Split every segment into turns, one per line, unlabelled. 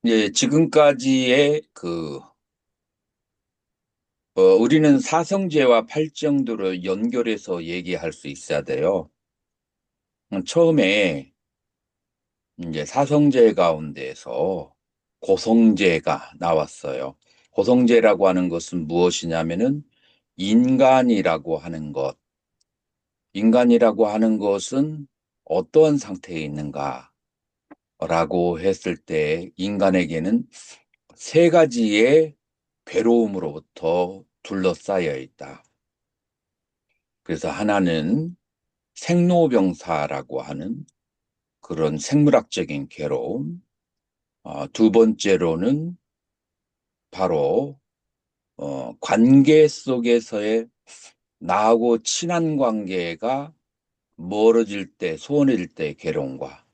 지금까지의 우리는 사성제와 팔정도를 연결해서 얘기할 수 있어야 돼요. 처음에 이제 사성제 가운데에서 고성제가 나왔어요. 고성제라고 하는 것은 무엇이냐면은 인간이라고 하는 것. 인간이라고 하는 것은 어떠한 상태에 있는가라고 했을 때 인간에게는 세 가지의 괴로움으로부터 둘러싸여 있다. 그래서 하나는 생로병사라고 하는 그런 생물학적인 괴로움, 두 번째로는 바로 관계 속에서의 나하고 친한 관계가 멀어질 때, 소원해질 때의 괴로움과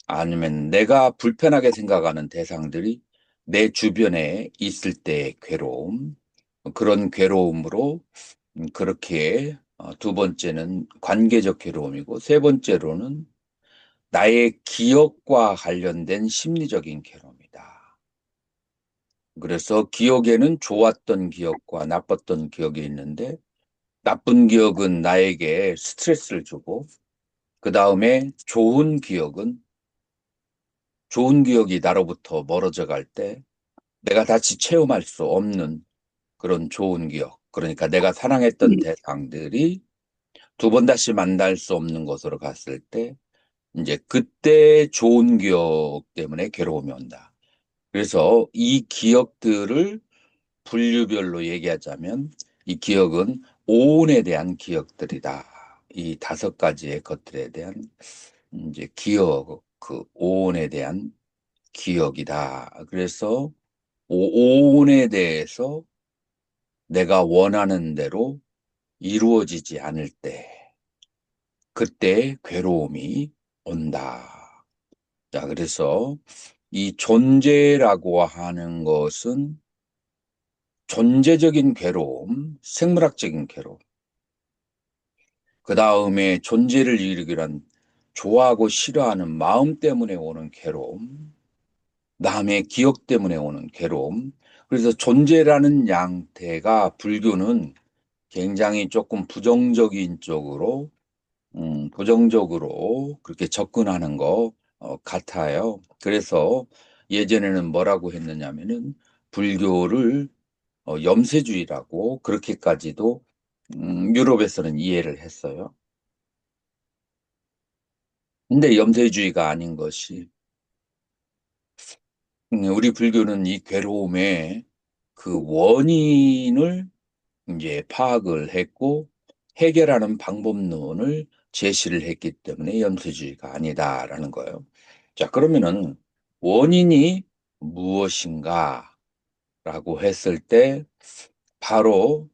아니면 내가 불편하게 생각하는 대상들이 내 주변에 있을 때의 괴로움, 그런 괴로움으로 그렇게 두 번째는 관계적 괴로움이고 세 번째로는 나의 기억과 관련된 심리적인 괴로움이다. 그래서 기억에는 좋았던 기억과 나빴던 기억이 있는데 나쁜 기억은 나에게 스트레스를 주고 그 다음에 좋은 기억이 나로부터 멀어져 갈 때 내가 다시 체험할 수 없는 그런 좋은 기억. 그러니까 내가 사랑했던 대상들이 두 번 다시 만날 수 없는 곳으로 갔을 때 이제 그때 좋은 기억 때문에 괴로움이 온다. 그래서 이 기억들을 분류별로 얘기하자면 이 기억은 오온에 대한 기억들이다. 이 다섯 가지의 것들에 대한 이제 기억, 그 오온에 대한 기억이다. 그래서 오온에 대해서 내가 원하는 대로 이루어지지 않을 때, 그때 괴로움이 온다. 자, 그래서 이 존재라고 하는 것은 존재적인 괴로움, 생물학적인 괴로움, 그 다음에 존재를 이루기 위한 좋아하고 싫어하는 마음 때문에 오는 괴로움, 남의 기억 때문에 오는 괴로움. 그래서 존재라는 양태가 불교는 굉장히 조금 부정적으로 그렇게 접근하는 것 같아요. 그래서 예전에는 뭐라고 했느냐면은 불교를 염세주의라고 그렇게까지도 유럽에서는 이해를 했어요. 근데 염세주의가 아닌 것이 우리 불교는 이 괴로움의 그 원인을 이제 파악을 했고 해결하는 방법론을 제시를 했기 때문에 염세주의가 아니다라는 거예요. 자, 그러면은 원인이 무엇인가라고 했을 때 바로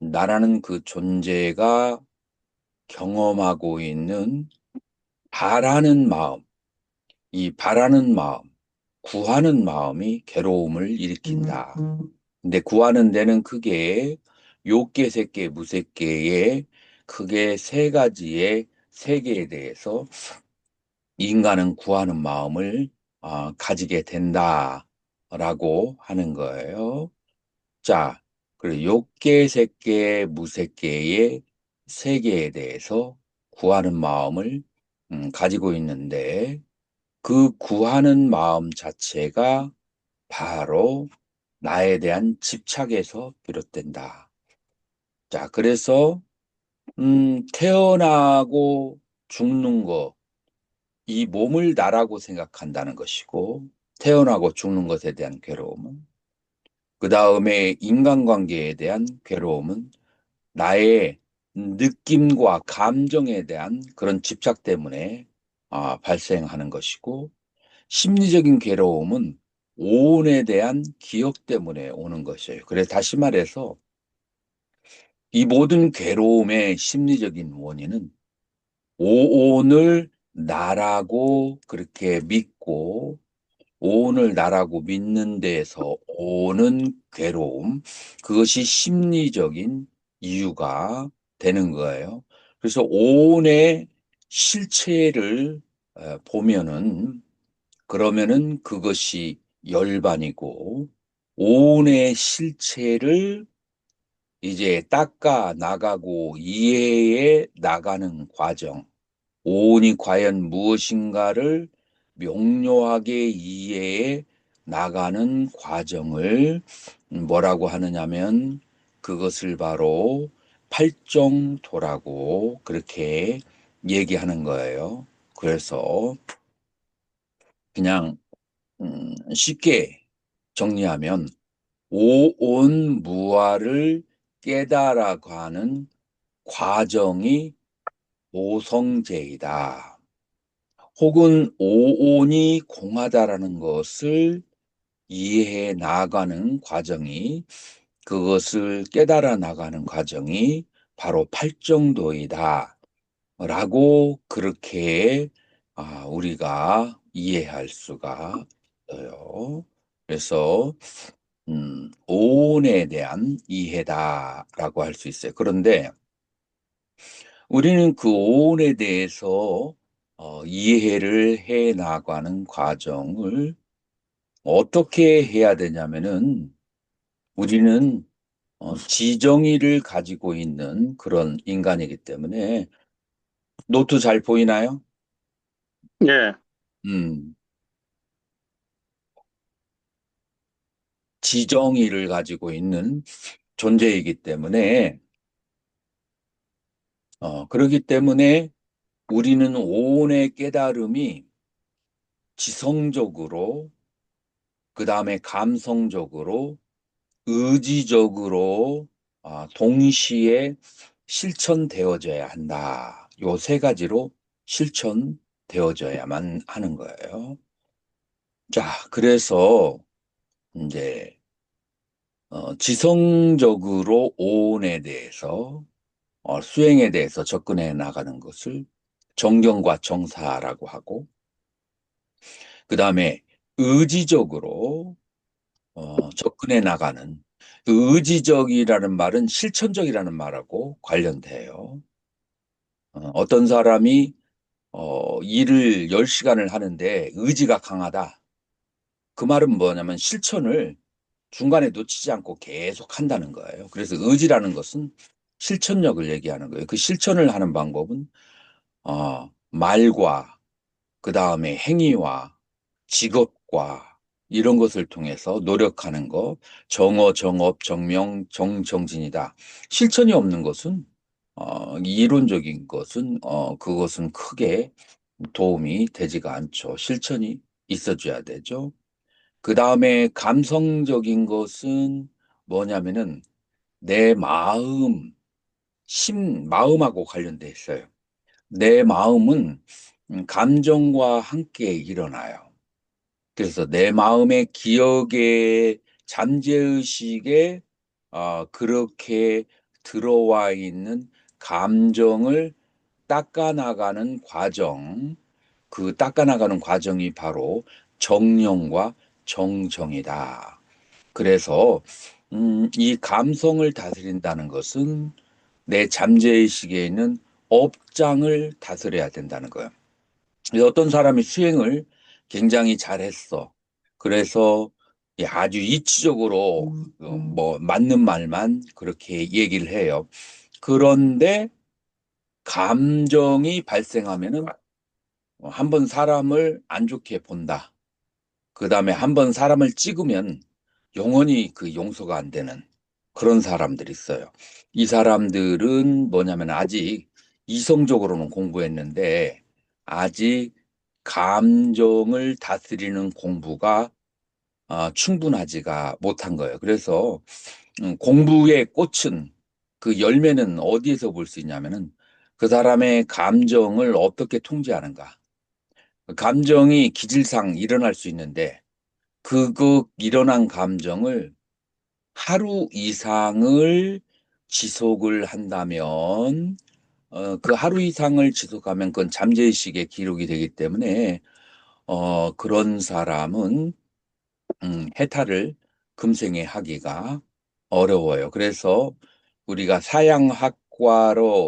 나라는 그 존재가 경험하고 있는 바라는 마음, 이 바라는 마음, 구하는 마음이 괴로움을 일으킨다. 근데 구하는 데는 크게 욕계, 색계, 무색계의 크게 세 가지의 세계에 대해서 인간은 구하는 마음을 가지게 된다라고 하는 거예요. 자, 그리고 욕계, 색계, 무색계의 세계에 대해서 구하는 마음을 가지고 있는데 그 구하는 마음 자체가 바로 나에 대한 집착에서 비롯된다. 자, 그래서 태어나고 죽는 거, 이 몸을 나라고 생각한다는 것이고, 태어나고 죽는 것에 대한 괴로움은, 그 다음에 인간관계에 대한 괴로움은 나의 느낌과 감정에 대한 그런 집착 때문에 발생하는 것이고, 심리적인 괴로움은 오온에 대한 기억 때문에 오는 것이에요. 그래서 다시 말해서 이 모든 괴로움의 심리적인 원인은 오온을 나라고 그렇게 믿고 오온을 나라고 믿는 데에서 오는 괴로움, 그것이 심리적인 이유가 되는 거예요. 그래서 오온의 실체를 보면은 그러면은 그것이 열반이고 오온의 실체를 이제 닦아 나가고 이해해 나가는 과정. 오온이 과연 무엇인가를 명료하게 이해해 나가는 과정을 뭐라고 하느냐면 그것을 바로 팔정도라고 그렇게 얘기하는 거예요. 그래서 그냥 쉽게 정리하면 오온무아를 깨달아가는 과정이 오성제이다. 혹은 오온이 공하다라는 것을 이해해 나가는 과정이 그것을 깨달아 나가는 과정이 바로 팔정도이다. 라고 그렇게 우리가 이해할 수가 있어요. 그래서 오온에 대한 이해다라고 할 수 있어요. 그런데 우리는 그 오온에 대해서 이해를 해 나가는 과정을 어떻게 해야 되냐면은 우리는 지정의를 가지고 있는 그런 인간이기 때문에 노트 잘 보이나요?
예,
음, 지정의를 가지고 있는 존재이기 때문에 그렇기 때문에 우리는 오온의 깨달음이 지성적으로 그 다음에 감성적으로 의지적으로 동시에 실천되어져야 한다. 요 세 가지로 실천되어져야만 하는 거예요. 자, 그래서 이제 지성적으로 오온에 대해서 수행에 대해서 접근해 나가는 것을 정경과 정사라고 하고 그 다음에 의지적으로 접근해 나가는 의지적이라는 말은 실천적이라는 말하고 관련돼요. 어떤 사람이 일을 10시간을 하는데 의지가 강하다. 그 말은 뭐냐면 실천을 중간에 놓치지 않고 계속 한다는 거예요. 그래서 의지라는 것은 실천력을 얘기하는 거예요. 그 실천을 하는 방법은 말과 그 다음에 행위와 직업과 이런 것을 통해서 노력하는 거, 정어, 정업, 정명, 정정진이다. 실천이 없는 것은, 이론적인 것은, 그것은 크게 도움이 되지가 않죠. 실천이 있어줘야 되죠. 그 다음에 감성적인 것은 뭐냐면은 내 마음, 마음하고 관련돼 있어요. 내 마음은 감정과 함께 일어나요. 그래서 내 마음의 기억의 잠재의식에 그렇게 들어와 있는 감정을 닦아나가는 과정, 그 닦아나가는 과정이 바로 정령과 정정이다. 그래서 이 감성을 다스린다는 것은 내 잠재의식에 있는 업장을 다스려야 된다는 거예요. 어떤 사람이 수행을 굉장히 잘했어. 그래서 아주 이치적으로 뭐 맞는 말만 그렇게 얘기를 해요. 그런데 감정이 발생하면은 한 번 사람을 안 좋게 본다. 그 다음에 한 번 사람을 찍으면 영원히 그 용서가 안 되는 그런 사람들이 있어요. 이 사람들은 뭐냐면 아직 이성적으로는 공부했는데 아직 감정을 다스리는 공부가 충분하지가 못한 거예요. 그래서 공부의 꽃은 그 열매는 어디에서 볼 수 있냐면은 그 사람의 감정을 어떻게 통제하는가. 감정이 기질상 일어날 수 있는데 그 일어난 감정을 하루 이상을 지속을 한다면 그 하루 이상을 지속하면 그건 잠재의식의 기록이 되기 때문에 그런 사람은 해탈을 금생에 하기가 어려워요. 그래서 우리가 사양학고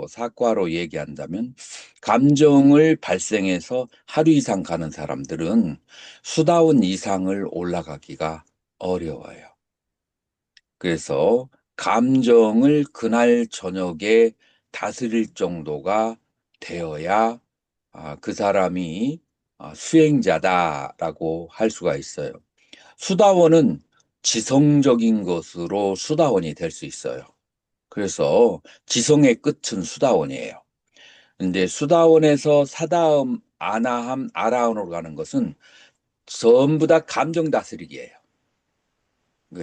사과로 얘기한다면, 감정을 발생해서 하루 이상 가는 사람들은 수다원 이상을 올라가기가 어려워요. 그래서 감정을 그날 저녁에 다스릴 정도가 되어야 그 사람이 수행자다라고 할 수가 있어요. 수다원은 지성적인 것으로 수다원이 될 수 있어요. 그래서 지성의 끝은 수다원이에요. 근데 수다원에서 사다음, 아나함, 아라한으로 가는 것은 전부 다 감정 다스리기예요.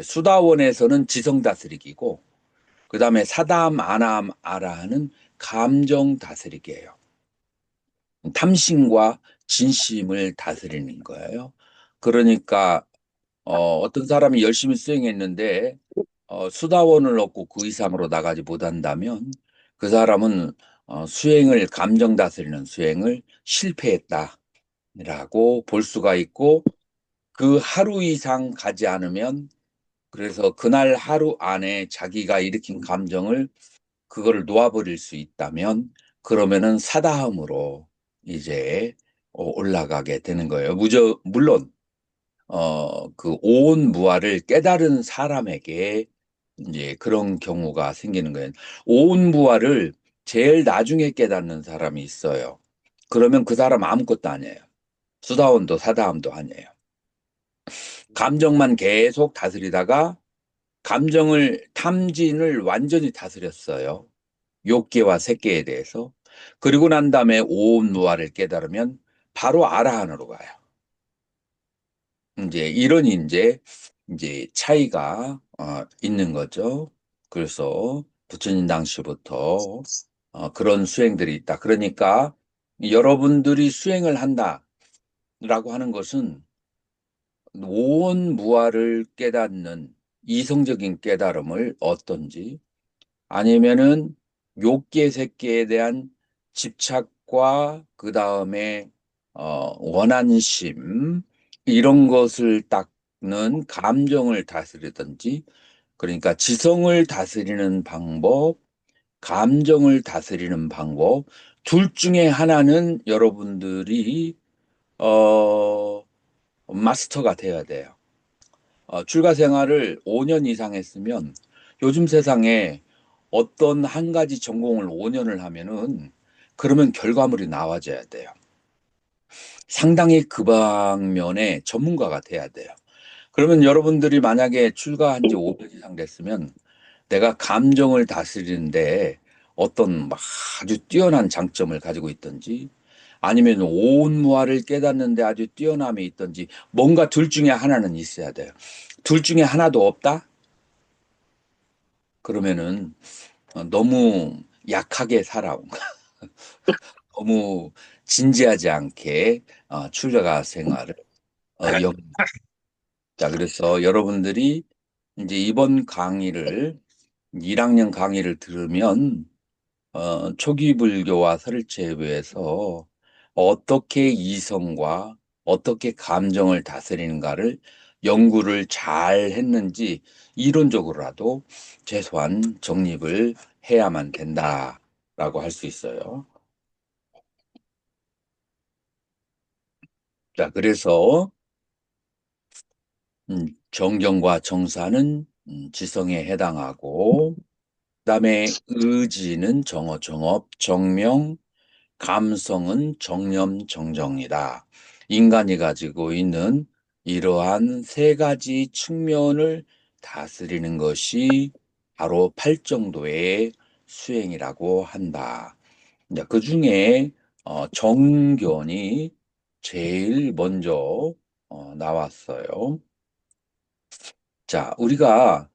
수다원에서는 지성 다스리기고, 그 다음에 사다함, 아나함, 아라한은 감정 다스리기예요. 탐심과 진심을 다스리는 거예요. 그러니까 어떤 사람이 열심히 수행했는데 수다원을 얻고 그 이상으로 나가지 못한다면 그 사람은 수행을 감정 다스리는 수행을 실패했다라고 볼 수가 있고, 그 하루 이상 가지 않으면, 그래서 그날 하루 안에 자기가 일으킨 감정을 그거를 놓아버릴 수 있다면 그러면은 사다함으로 이제 올라가게 되는 거예요. 물론 그 오온무아를 깨달은 사람에게 이제 그런 경우가 생기는 거예요. 오온무아를 제일 나중에 깨닫는 사람이 있어요. 그러면 그 사람 아무것도 아니에요. 수다원도 사다함도 아니에요. 감정만 계속 다스리다가 탐진을 완전히 다스렸어요. 욕계와 색계에 대해서. 그리고 난 다음에 오온무아를 깨달으면 바로 아라한으로 가요. 이제 차이가 있는 거죠. 그래서 부처님 당시부터 그런 수행들이 있다. 그러니까 여러분들이 수행을 한다라고 하는 것은 오온무아를 깨닫는 이성적인 깨달음을 얻든지, 아니면은 욕계 색계에 대한 집착과 그 다음에 원한심, 이런 것을 닦는 감정을 다스리든지, 그러니까 지성을 다스리는 방법, 감정을 다스리는 방법, 둘 중에 하나는 여러분들이 어, 마스터가 돼야 돼요. 출가 생활을 5년 이상 했으면 요즘 세상에 어떤 한 가지 전공을 5년을 하면은 그러면 결과물이 나와줘야 돼요. 상당히 그 방면에 전문가가 돼야 돼요. 그러면 여러분들이 만약에 출가한 지 5년 이상 됐으면 내가 감정을 다스리는데 어떤 막 아주 뛰어난 장점을 가지고 있든지, 아니면 오온무아를 깨닫는데 아주 뛰어남이 있든지, 뭔가 둘 중에 하나는 있어야 돼요. 둘 중에 하나도 없다? 그러면은 너무 약하게 살아온 거, 너무 진지하지 않게 출가 생활을 영. 자, 그래서 여러분들이 이제 이번 강의를 1학년 강의를 들으면 초기 불교와 설체부에서 어떻게 이성과 어떻게 감정을 다스리는가를 연구를 잘 했는지 이론적으로라도 최소한 정립을 해야만 된다라고 할 수 있어요. 자, 그래서 정경과 정사는 지성에 해당하고, 그다음에 의지는 정어, 정업, 정명, 감성은 정념, 정정이다. 인간이 가지고 있는 이러한 세 가지 측면을 다스리는 것이 바로 팔정도의 수행이라고 한다. 이제 그 중에 정견이 제일 먼저 나왔어요. 자, 우리가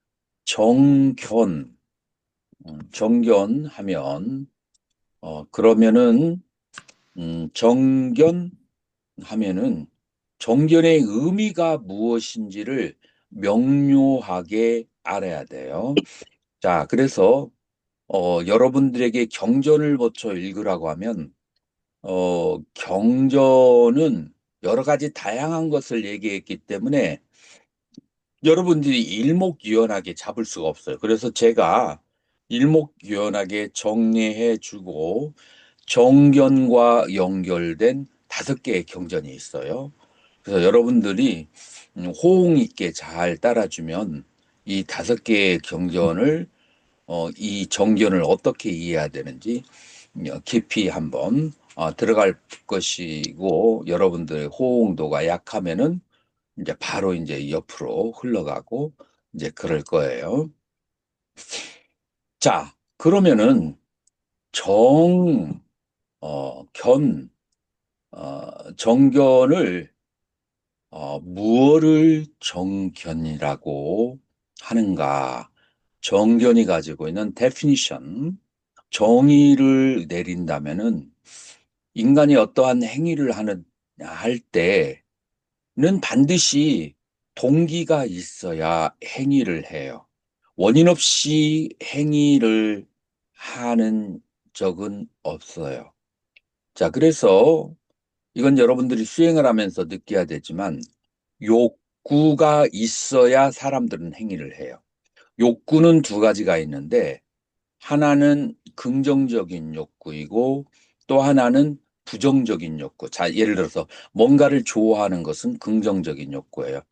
정견, 정견하면 그러면은 정견 하면은 정견의 의미가 무엇인지를 명료하게 알아야 돼요. 자, 그래서 여러분들에게 경전을 거쳐 읽으라고 하면 경전은 여러 가지 다양한 것을 얘기했기 때문에 여러분들이 일목요연하게 잡을 수가 없어요. 그래서 제가 일목요연하게 정리해주고 정견과 연결된 5개의 경전이 있어요. 그래서 여러분들이 호응 있게 잘 따라주면 이 5개의 경전을 이 정견을 어떻게 이해해야 되는지 깊이 한번 들어갈 것이고, 여러분들의 호응도가 약하면은 이제 바로 이제 옆으로 흘러가고 이제 그럴 거예요. 자, 그러면은 정, 견, 정견을 무엇을 정견이라고 하는가? 정견이 가지고 있는 definition, 정의를 내린다면은 인간이 어떠한 행위를 할 때는 반드시 동기가 있어야 행위를 해요. 원인 없이 행위를 하는 적은 없어요. 자, 그래서 이건 여러분들이 수행을 하면서 느껴야 되지만 욕구가 있어야 사람들은 행위를 해요. 욕구는 2가지가 있는데 하나는 긍정적인 욕구이고 또 하나는 부정적인 욕구. 자, 예를 들어서 뭔가를 좋아하는 것은 긍정적인 욕구예요.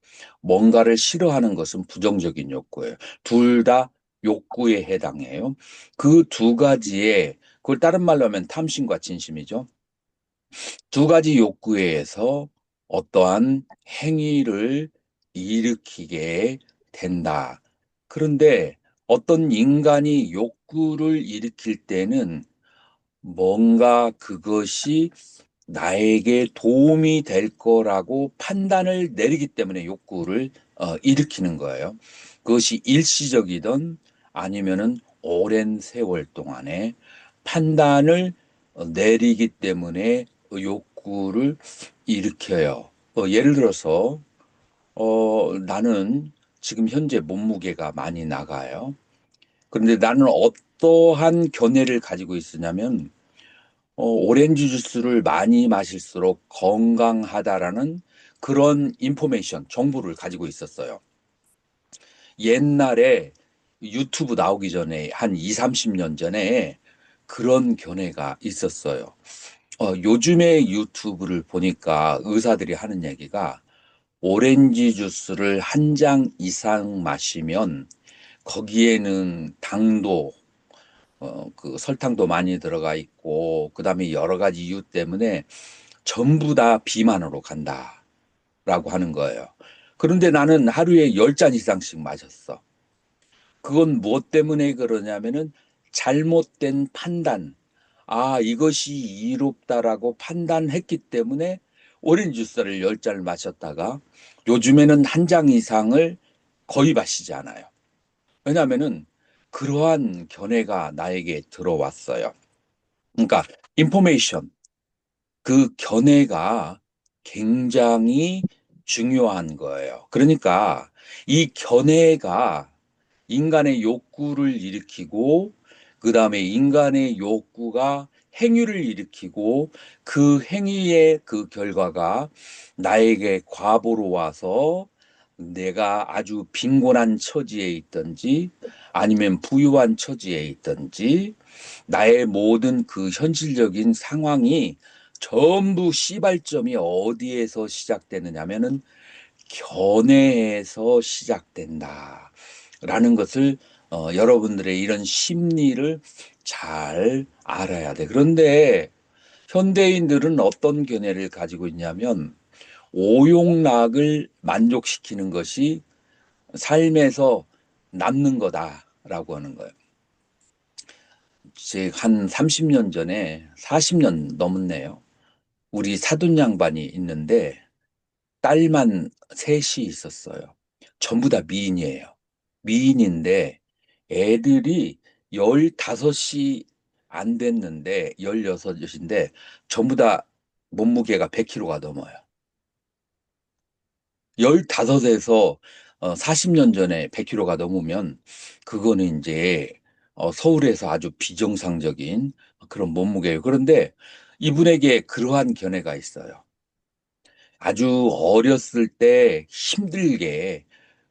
뭔가를 싫어하는 것은 부정적인 욕구예요. 둘 다 욕구에 해당해요. 그 2가지에, 그걸 다른 말로 하면 탐심과 진심이죠. 2가지 욕구에 의해서 어떠한 행위를 일으키게 된다. 그런데 어떤 인간이 욕구를 일으킬 때는 뭔가 그것이 나에게 도움이 될 거라고 판단을 내리기 때문에 욕구를 일으키는 거예요. 그것이 일시적이든 아니면은 오랜 세월 동안에 판단을 내리기 때문에 욕구를 일으켜요. 예를 들어서 나는 지금 현재 몸무게가 많이 나가요. 그런데 나는 어떠한 견해를 가지고 있으냐면 오렌지 주스를 많이 마실수록 건강하다라는 그런 인포메이션, 정보를 가지고 있었어요. 옛날에 유튜브 나오기 전에 한 2, 30년 전에 그런 견해가 있었어요. 요즘에 유튜브를 보니까 의사들이 하는 얘기가 오렌지 주스를 한 장 이상 마시면 거기에는 당도, 그 설탕도 많이 들어가 있고, 그 다음에 여러 가지 이유 때문에 전부 다 비만으로 간다라고 하는 거예요. 그런데 나는 하루에 10잔 이상씩 마셨어. 그건 무엇 때문에 그러냐면은 잘못된 판단. 아, 이것이 이롭다라고 판단했기 때문에 오렌지 주스를 10잔을 마셨다가 요즘에는 한 장 이상을 거의 마시지 않아요. 왜냐하면은 그러한 견해가 나에게 들어왔어요. 그러니까 인포메이션, 그 견해가 굉장히 중요한 거예요. 그러니까 이 견해가 인간의 욕구를 일으키고, 그 다음에 인간의 욕구가 행위를 일으키고, 그 행위의 그 결과가 나에게 과보로 와서 내가 아주 빈곤한 처지에 있든지 아니면 부유한 처지에 있든지 나의 모든 그 현실적인 상황이 전부 시발점이 어디에서 시작되느냐면은 견해에서 시작된다. 라는 것을 여러분들의 이런 심리를 잘 알아야 돼. 그런데 현대인들은 어떤 견해를 가지고 있냐면 오용락을 만족시키는 것이 삶에서 남는 거다라고 하는 거예요. 한 30년 전에 40년 넘었네요. 우리 사돈 양반이 있는데 딸만 셋이 있었어요. 전부 다 미인이에요. 미인인데 애들이 15이 안 됐는데 16인데 전부 다 몸무게가 100kg가 넘어요. 15에서 40년 전에 100kg가 넘으면 그거는 이제 서울에서 아주 비정상적인 그런 몸무게예요. 그런데 이분에게 그러한 견해가 있어요. 아주 어렸을 때 힘들게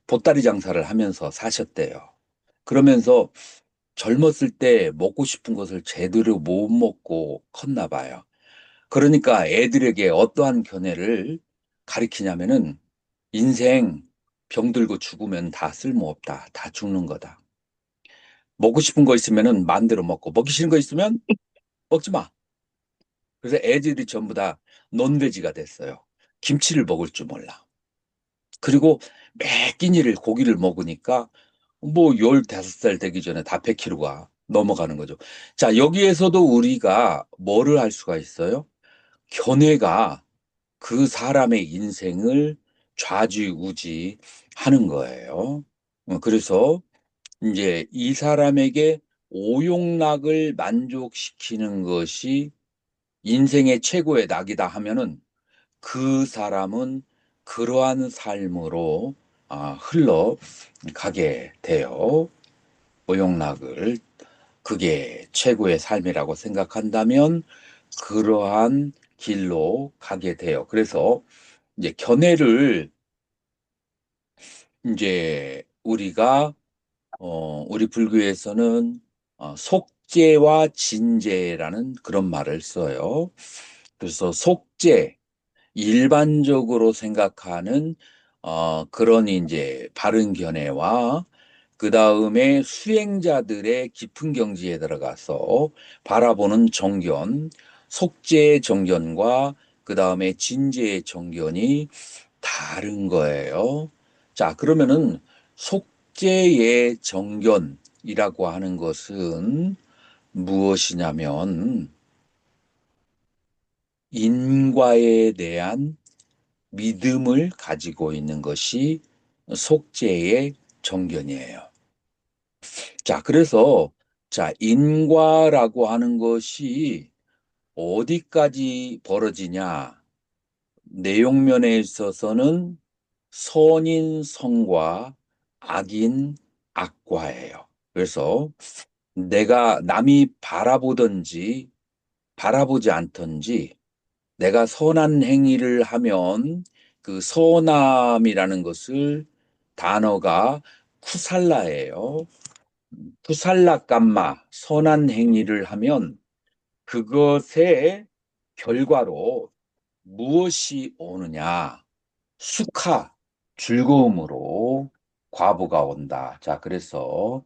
보따리 장사를 하면서 사셨대요. 그러면서 젊었을 때 먹고 싶은 것을 제대로 못 먹고 컸나 봐요. 그러니까 애들에게 어떠한 견해를 가리키냐면은 인생 병들고 죽으면 다 쓸모없다. 다 죽는 거다. 먹고 싶은 거 있으면은 마음대로 먹고 먹기 싫은 거 있으면 먹지 마. 그래서 애들이 전부 다 논돼지가 됐어요. 김치를 먹을 줄 몰라. 그리고 매 끼니를 고기를 먹으니까 뭐 15살 되기 전에 다 100kg가 넘어가는 거죠. 자, 여기에서도 우리가 뭐를 할 수가 있어요? 견해가 그 사람의 인생을 좌지우지하는 거예요. 그래서 이제 이 사람에게 오용락을 만족시키는 것이 인생의 최고의 낙이다 하면은 그 사람은 그러한 삶으로 흘러가게 돼요. 오용락을 그게 최고의 삶이라고 생각한다면 그러한 길로 가게 돼요. 그래서 이제 견해를 이제 우리 불교에서는 속죄와 진죄라는 그런 말을 써요. 그래서 속죄, 일반적으로 생각하는 그런 이제 바른 견해와 그 다음에 수행자들의 깊은 경지에 들어가서 바라보는 정견, 속죄의 정견과 그 다음에 진죄의 정견이 다른 거예요. 자, 그러면은 속죄의 정견이라고 하는 것은 무엇이냐면 인과에 대한 믿음을 가지고 있는 것이 속죄의 정견이에요. 자, 그래서 인과라고 하는 것이 어디까지 벌어지냐? 내용면에 있어서는 선인 선과 악인 악과예요. 그래서 내가 남이 바라보든지 바라보지 않든지 내가 선한 행위를 하면 그 선함이라는 것을 단어가 쿠살라예요. 쿠살라 감마, 선한 행위를 하면 그것의 결과로 무엇이 오느냐? 수카, 즐거움으로 과부가 온다. 자, 그래서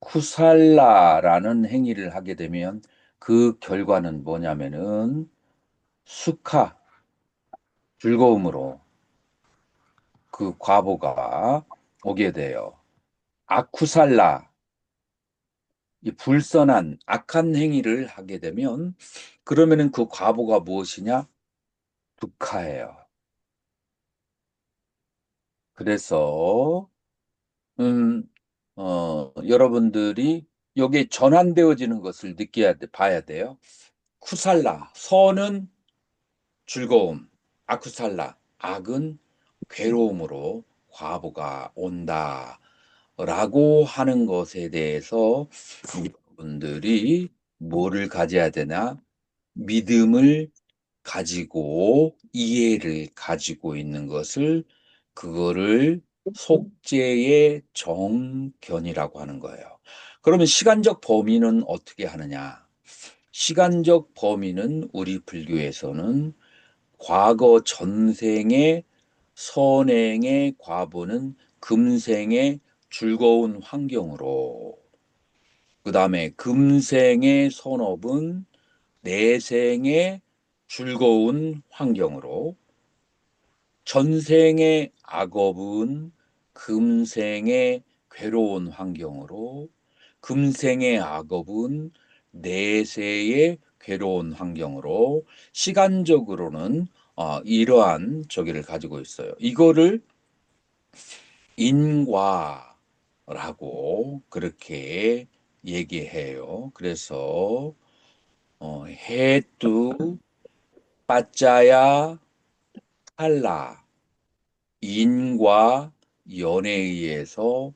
쿠살라라는 행위를 하게 되면 그 결과는 뭐냐면은 수카, 즐거움으로 그 과부가 오게 돼요. 아쿠살라, 이 불선한 악한 행위를 하게 되면 그러면은 그 과보가 무엇이냐? 두카예요. 그래서 음, 여러분들이 여기에 전환되어지는 것을 봐야 돼요. 쿠살라, 선은 즐거움, 아쿠살라, 악은 괴로움으로 과보가 온다라고 하는 것에 대해서 여러분들이 뭐를 가져야 되나? 믿음을 가지고 이해를 가지고 있는 것을 그거를 속죄의 정견이라고 하는 거예요. 그러면 시간적 범위는 어떻게 하느냐? 시간적 범위는 우리 불교에서는 과거 전생의 선행의 과보는 금생의 즐거운 환경으로, 그 다음에 금생의 선업은 내생의 즐거운 환경으로, 전생의 악업은 금생의 괴로운 환경으로, 금생의 악업은 내세의 괴로운 환경으로 시간적으로는 이러한 저기를 가지고 있어요. 이거를 인과라고 그렇게 얘기해요. 그래서 해뚜 빠짜야 탈라 인과 연에 의해서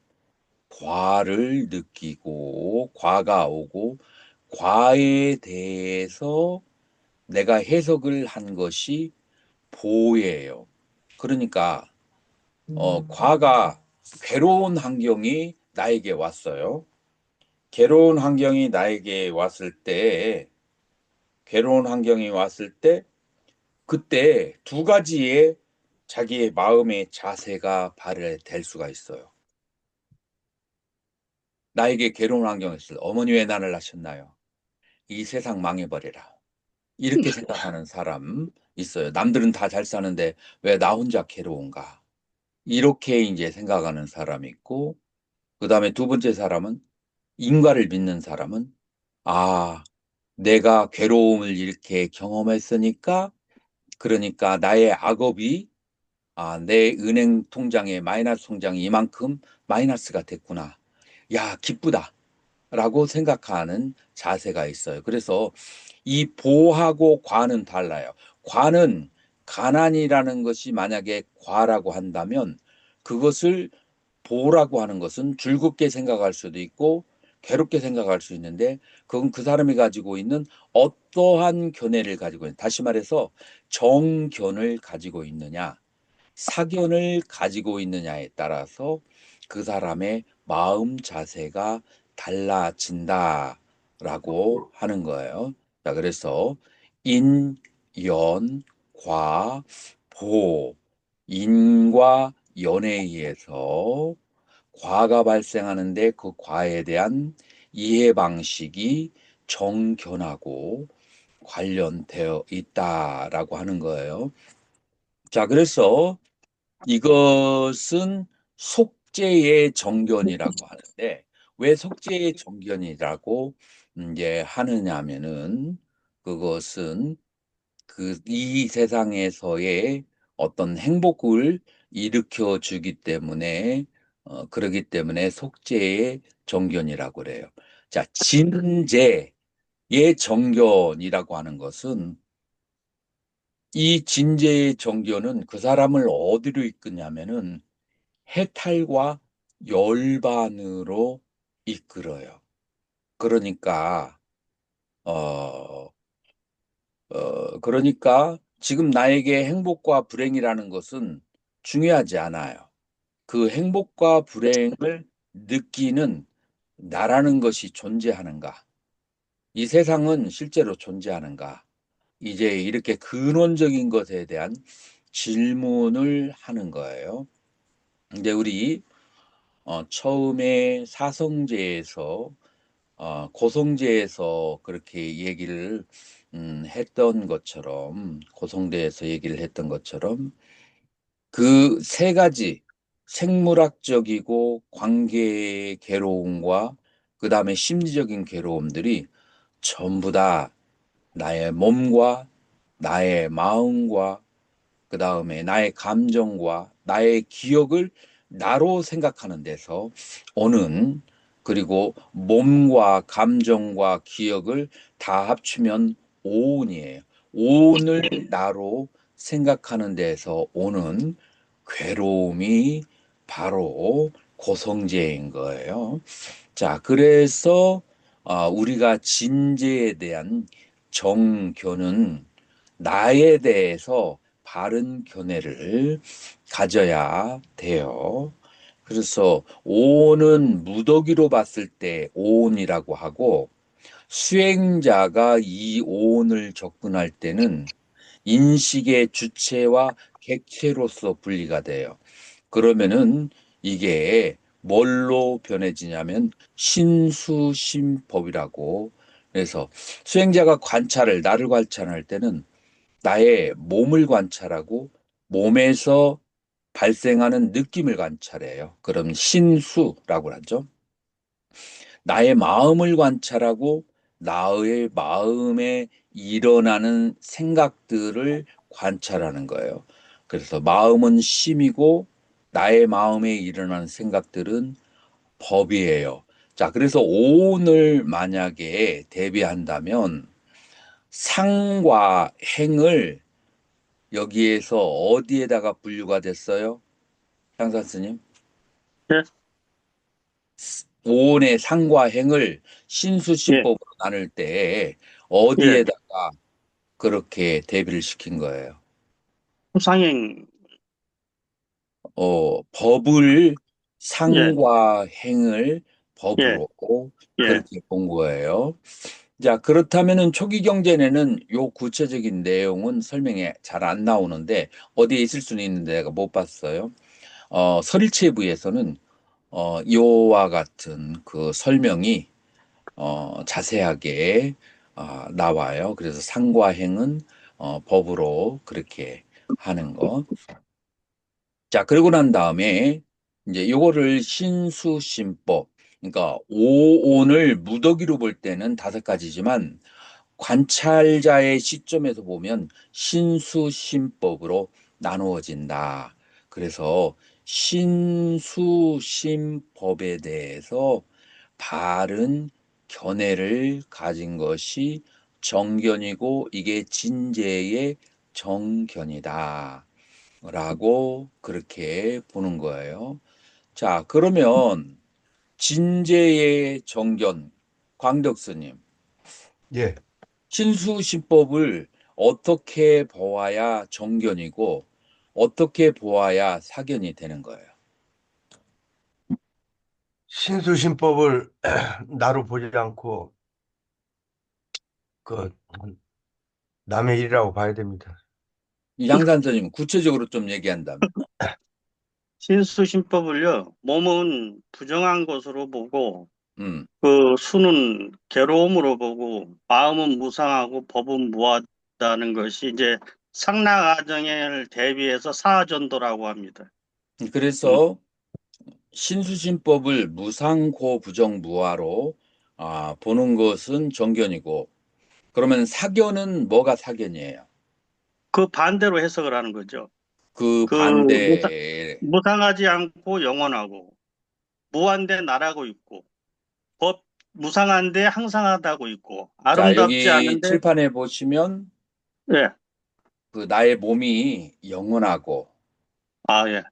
과를 느끼고 과가 오고 과에 대해서 내가 해석을 한 것이 보예요. 그러니까 과가 괴로운 환경이 나에게 왔어요. 괴로운 환경이 나에게 왔을 때, 괴로운 환경이 왔을 때, 그때 두 가지의 자기의 마음의 자세가 발휘될 수가 있어요. 나에게 괴로운 환경이 있을 때, 어머니 왜 나를 낳으셨나요? 이 세상 망해버려라. 이렇게 생각하는 사람 있어요. 남들은 다 잘 사는데 왜 나 혼자 괴로운가? 이렇게 이제 생각하는 사람이 있고, 그 다음에 두 번째 사람은, 인과를 믿는 사람은, 아, 내가 괴로움을 이렇게 경험했으니까, 그러니까 나의 악업이, 내 은행 통장에 마이너스 통장이 이만큼 마이너스가 됐구나. 야, 기쁘다. 라고 생각하는 자세가 있어요. 그래서 이 보하고 과는 달라요. 과는 가난이라는 것이 만약에 과라고 한다면 그것을 보라고 하는 것은 즐겁게 생각할 수도 있고 괴롭게 생각할 수 있는데 그건 그 사람이 가지고 있는 어떠한 견해를 가지고 있는, 다시 말해서 정견을 가지고 있느냐, 사견을 가지고 있느냐에 따라서 그 사람의 마음 자세가 달라진다라고 하는 거예요. 자, 그래서 인, 연, 과, 보, 인과 연에 의해서 과가 발생하는데 그 과에 대한 이해 방식이 정견하고 관련되어 있다라고 하는 거예요. 자, 그래서 이것은 속죄의 정견이라고 하는데, 왜 속죄의 정견이라고 이제 하느냐면은, 그것은 이 세상에서의 어떤 행복을 일으켜 주기 때문에, 그러기 때문에 속죄의 정견이라고 그래요. 자, 진죄의 정견이라고 하는 것은, 이 진죄의 정견은 그 사람을 어디로 이끄냐면은 해탈과 열반으로 이끌어요. 그러니까 어, 그러니까 지금 나에게 행복과 불행이라는 것은 중요하지 않아요. 그 행복과 불행을 느끼는 나라는 것이 존재하는가? 이 세상은 실제로 존재하는가? 이제 이렇게 근원적인 것에 대한 질문을 하는 거예요. 근데 우리 처음에 사성제에서 고성제에서 그렇게 얘기를 했던 것처럼, 고성대에서 얘기를 했던 것처럼 그 세 가지 생물학적이고 관계의 괴로움과 그 다음에 심리적인 괴로움들이 전부 다 나의 몸과 나의 마음과 그 다음에 나의 감정과 나의 기억을 나로 생각하는 데서 오는, 그리고 몸과 감정과 기억을 다 합치면 오온이에요. 오온을 나로 생각하는 데서 오는 괴로움이 바로 고성제인 거예요. 자, 그래서 우리가 진제에 대한 정교는 나에 대해서 바른 견해를 가져야 돼요. 그래서 오는 무더기로 봤을 때 오온이라고 하고, 수행자가 이 오온을 접근할 때는 인식의 주체와 객체로서 분리가 돼요. 그러면은 이게 뭘로 변해지냐면 신수심법이라고. 그래서 수행자가 나를 관찰할 때는 나의 몸을 관찰하고 몸에서 발생하는 느낌을 관찰해요. 그럼 신수라고 하죠. 나의 마음을 관찰하고 나의 마음에 일어나는 생각들을 관찰하는 거예요. 그래서 마음은 심이고 나의 마음에 일어나는 생각들은 법이에요. 자, 그래서 오온을 만약에 대비한다면 상과 행을 여기에서 어디에다가 분류가 됐어요? 향산 스님?
예,
오온의 상과 행을
예,
신수시법으로 나눌 때
예.
어디에다가 그렇게 대비를 시킨 거예요?
상행,
법을
예,
상과 행을
예,
법으로
예.
그렇게 본 거예요. 자, 그렇다면은 초기 경제에는 요 구체적인 내용은 설명이 잘 안 나오는데 어디에 있을 수는 있는데 내가 못 봤어요. 서리체부에서는 요와 같은 그 설명이 자세하게 나와요. 그래서 상과 행은 법으로 그렇게 하는 거. 자, 그러고 난 다음에 이제 요거를 신수신법, 그러니까 오온을 무더기로 볼 때는 다섯 가지지만 관찰자의 시점에서 보면 신수신법으로 나누어진다. 그래서 신수신법에 대해서 바른 견해를 가진 것이 정견이고 이게 진재의 정견이다. 라고 그렇게 보는 거예요. 자, 그러면 진재의 정견, 광덕스님,
예,
신수신법을 어떻게 보아야 정견이고 어떻게 보아야 사견이 되는 거예요?
신수신법을 나로 보지 않고 그 남의 일이라고 봐야 됩니다.
양산 선생님, 구체적으로 좀 얘기한다면.
신수신법을요, 몸은 부정한 것으로 보고,
음,
그 수는 괴로움으로 보고, 마음은 무상하고 법은 무하다는 것이 이제 상나가정을 대비해서 사전도라고 합니다. 음,
그래서 신수신법을 무상고 부정무화로 보는 것은 정견이고, 그러면 사견은 뭐가 사견이에요?
그 반대로 해석을 하는 거죠.
그
그
반대,
무상하지 않고 영원하고, 무한데 나라고 있고, 법 무상한데 항상하다고 있고,
자,
아름답지
여기
않은데,
칠판에 보시면
예,
그 나의 몸이 영원하고,
아, 예,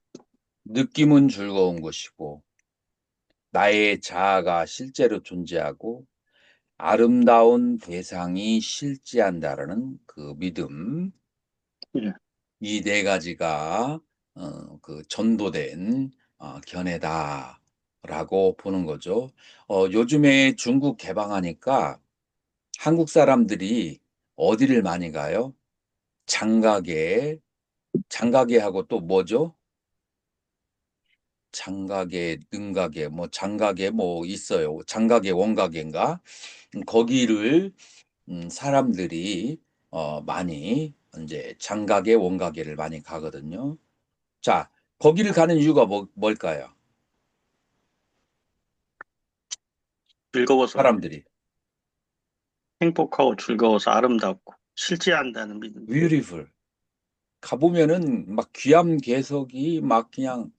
느낌은 즐거운 것이고, 나의 자아가 실제로 존재하고, 아름다운 대상이 실제한다라는 그 믿음,
예.
이 네 가지가 그 전도된 견해다라고 보는 거죠. 요즘에 중국 개방하니까 한국 사람들이 어디를 많이 가요? 장가게, 장가게하고 또 뭐죠? 장가게, 능가게, 뭐 장가게 뭐 있어요. 장가게, 원가게인가? 거기를 사람들이 많이 이제 장가게, 원가게를 많이 가거든요. 자, 거기를 가는 이유가 뭘까요?
즐거워서 그래요.
사람들이.
행복하고 즐거워서 아름답고 실제한다는 믿음.
beautiful. 가보면은 막 귀암 개석이 막 그냥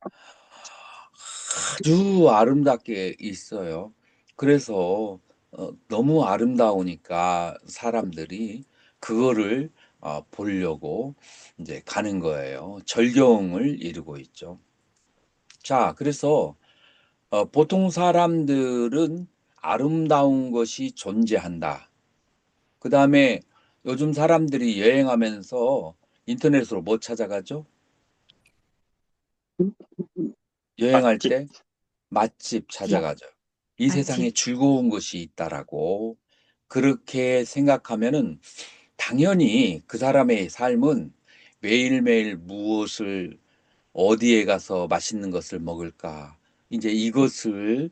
아주 아름답게 있어요. 그래서 너무 아름다우니까 사람들이 그거를 보려고 이제 가는 거예요. 절경을 이루고 있죠. 자, 그래서 보통 사람들은 아름다운 것이 존재한다. 그 다음에 요즘 사람들이 여행하면서 인터넷으로 뭐 찾아가죠? 여행할
맛집,
때 맛집 찾아가죠. 이 세상에
맛집.
즐거운 것이 있다라고 그렇게 생각하면은 당연히 그 사람의 삶은 매일매일 무엇을 어디에 가서 맛있는 것을 먹을까? 이제 이것을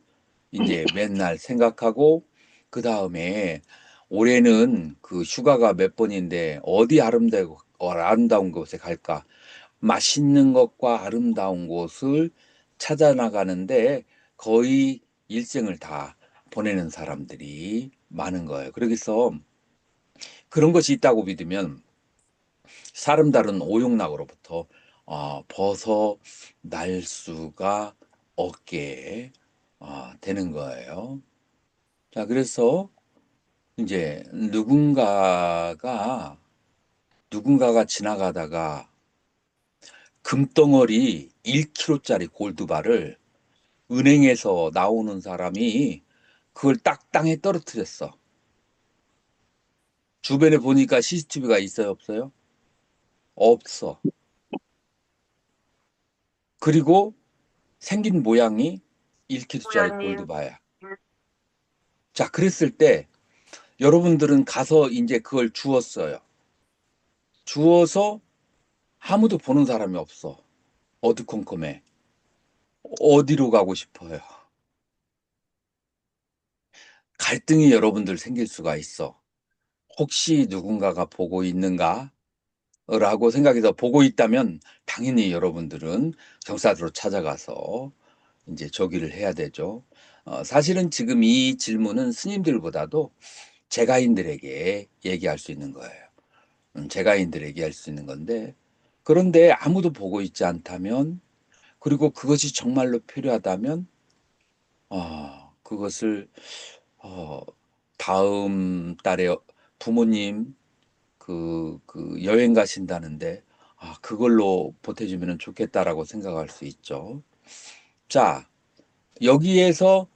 이제 맨날 생각하고 그 다음에 올해는 그 휴가가 몇 번인데 어디 아름다고 아름다운 곳에 갈까? 맛있는 것과 아름다운 곳을 찾아 나가는데 거의 일생을 다 보내는 사람들이 많은 거예요. 그래서 그런 것이 있다고 믿으면 사람다른 오용락으로부터 벗어날 수가 없게 되는 거예요. 자, 그래서 이제 누군가가 지나가다가 금덩어리 1kg짜리 골드바를 은행에서 나오는 사람이 그걸 딱 땅에 떨어뜨렸어. 주변에 보니까 CCTV가 있어요, 없어요? 없어. 그리고 생긴 모양이 1kg짜리 골드바야. 자, 그랬을 때 여러분들은 가서 이제 그걸 주었어요. 주어서 아무도 보는 사람이 없어. 어두컴컴해. 어디로 가고 싶어요? 갈등이 여러분들 생길 수가 있어. 혹시 누군가가 보고 있는가? 라고 생각해서 보고 있다면 당연히 여러분들은 경찰으로 찾아가서 이제 조기를 해야 되죠. 사실은 지금 이 질문은 스님들보다도 제가인들에게 얘기할 수 있는 거예요. 제가인들에게 얘기할 수 있는 건데, 그런데 아무도 보고 있지 않다면, 그리고 그것이 정말로 필요하다면, 그것을 어, 다음 달에 부모님 그 여행 가신다는데, 그걸로 보태주면 좋겠다라고 생각할 수 있죠. 자, 여기에서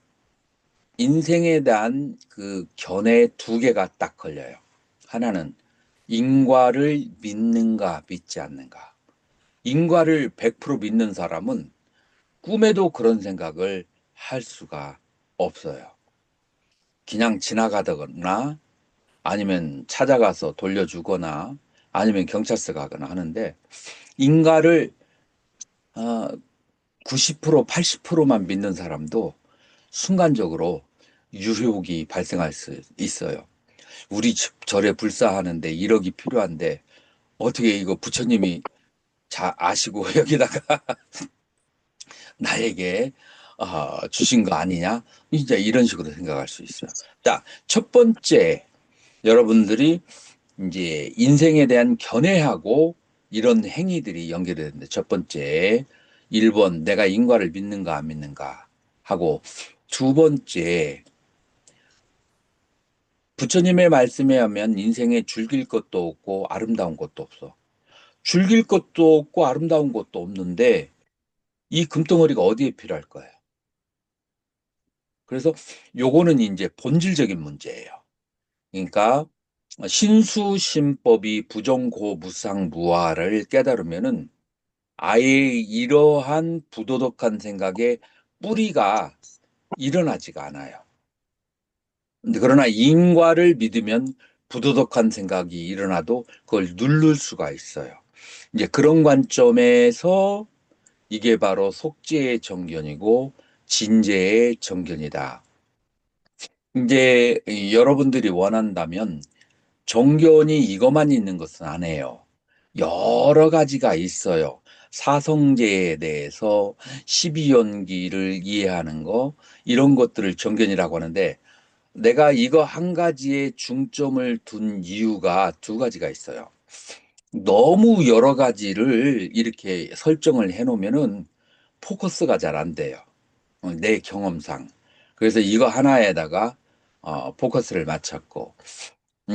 인생에 대한 그 견해 두 개가 딱 걸려요. 하나는 인과를 믿는가 믿지 않는가. 인과를 100% 믿는 사람은 꿈에도 그런 생각을 할 수가 없어요. 그냥 지나가거나 아니면 찾아가서 돌려주거나 아니면 경찰서 가거나 하는데, 인과를 90%, 80%만 믿는 사람도 순간적으로 유혹이 발생할 수 있어요. 우리 집 절에 불사하는데 1억이 필요한데 어떻게 이거 부처님이 아시고 여기다가 나에게 주신 거 아니냐? 이제 이런 식으로 생각할 수 있어요. 자, 첫 번째, 여러분들이 이제 인생에 대한 견해하고 이런 행위들이 연결이 되는데, 첫 번째, 1번, 내가 인과를 믿는가 안 믿는가 하고, 두 번째, 부처님의 말씀에 하면 인생에 즐길 것도 없고 아름다운 것도 없어. 즐길 것도 없고 아름다운 것도 없는데 이 금덩어리가 어디에 필요할 거예요? 그래서 요거는 이제 본질적인 문제예요. 그러니까 신수신법이 부정고무상무화를 깨달으면은 아예 이러한 부도덕한 생각의 뿌리가 일어나지가 않아요. 그러나 인과를 믿으면 부도덕한 생각이 일어나도 그걸 누를 수가 있어요. 이제 그런 관점에서 이게 바로 속죄의 정견이고 진죄의 정견이다. 이제 여러분들이 원한다면 정견이 이것만 있는 것은 아니에요. 여러 가지가 있어요. 사성제에 대해서 12연기를 이해하는 거, 이런 것들을 정견이라고 하는데, 내가 이거 한 가지에 중점을 둔 이유가 두 가지가 있어요. 너무 여러 가지를 이렇게 설정을 해놓으면은 포커스가 잘 안 돼요. 내 경험상. 그래서 이거 하나에다가 포커스를 맞췄고,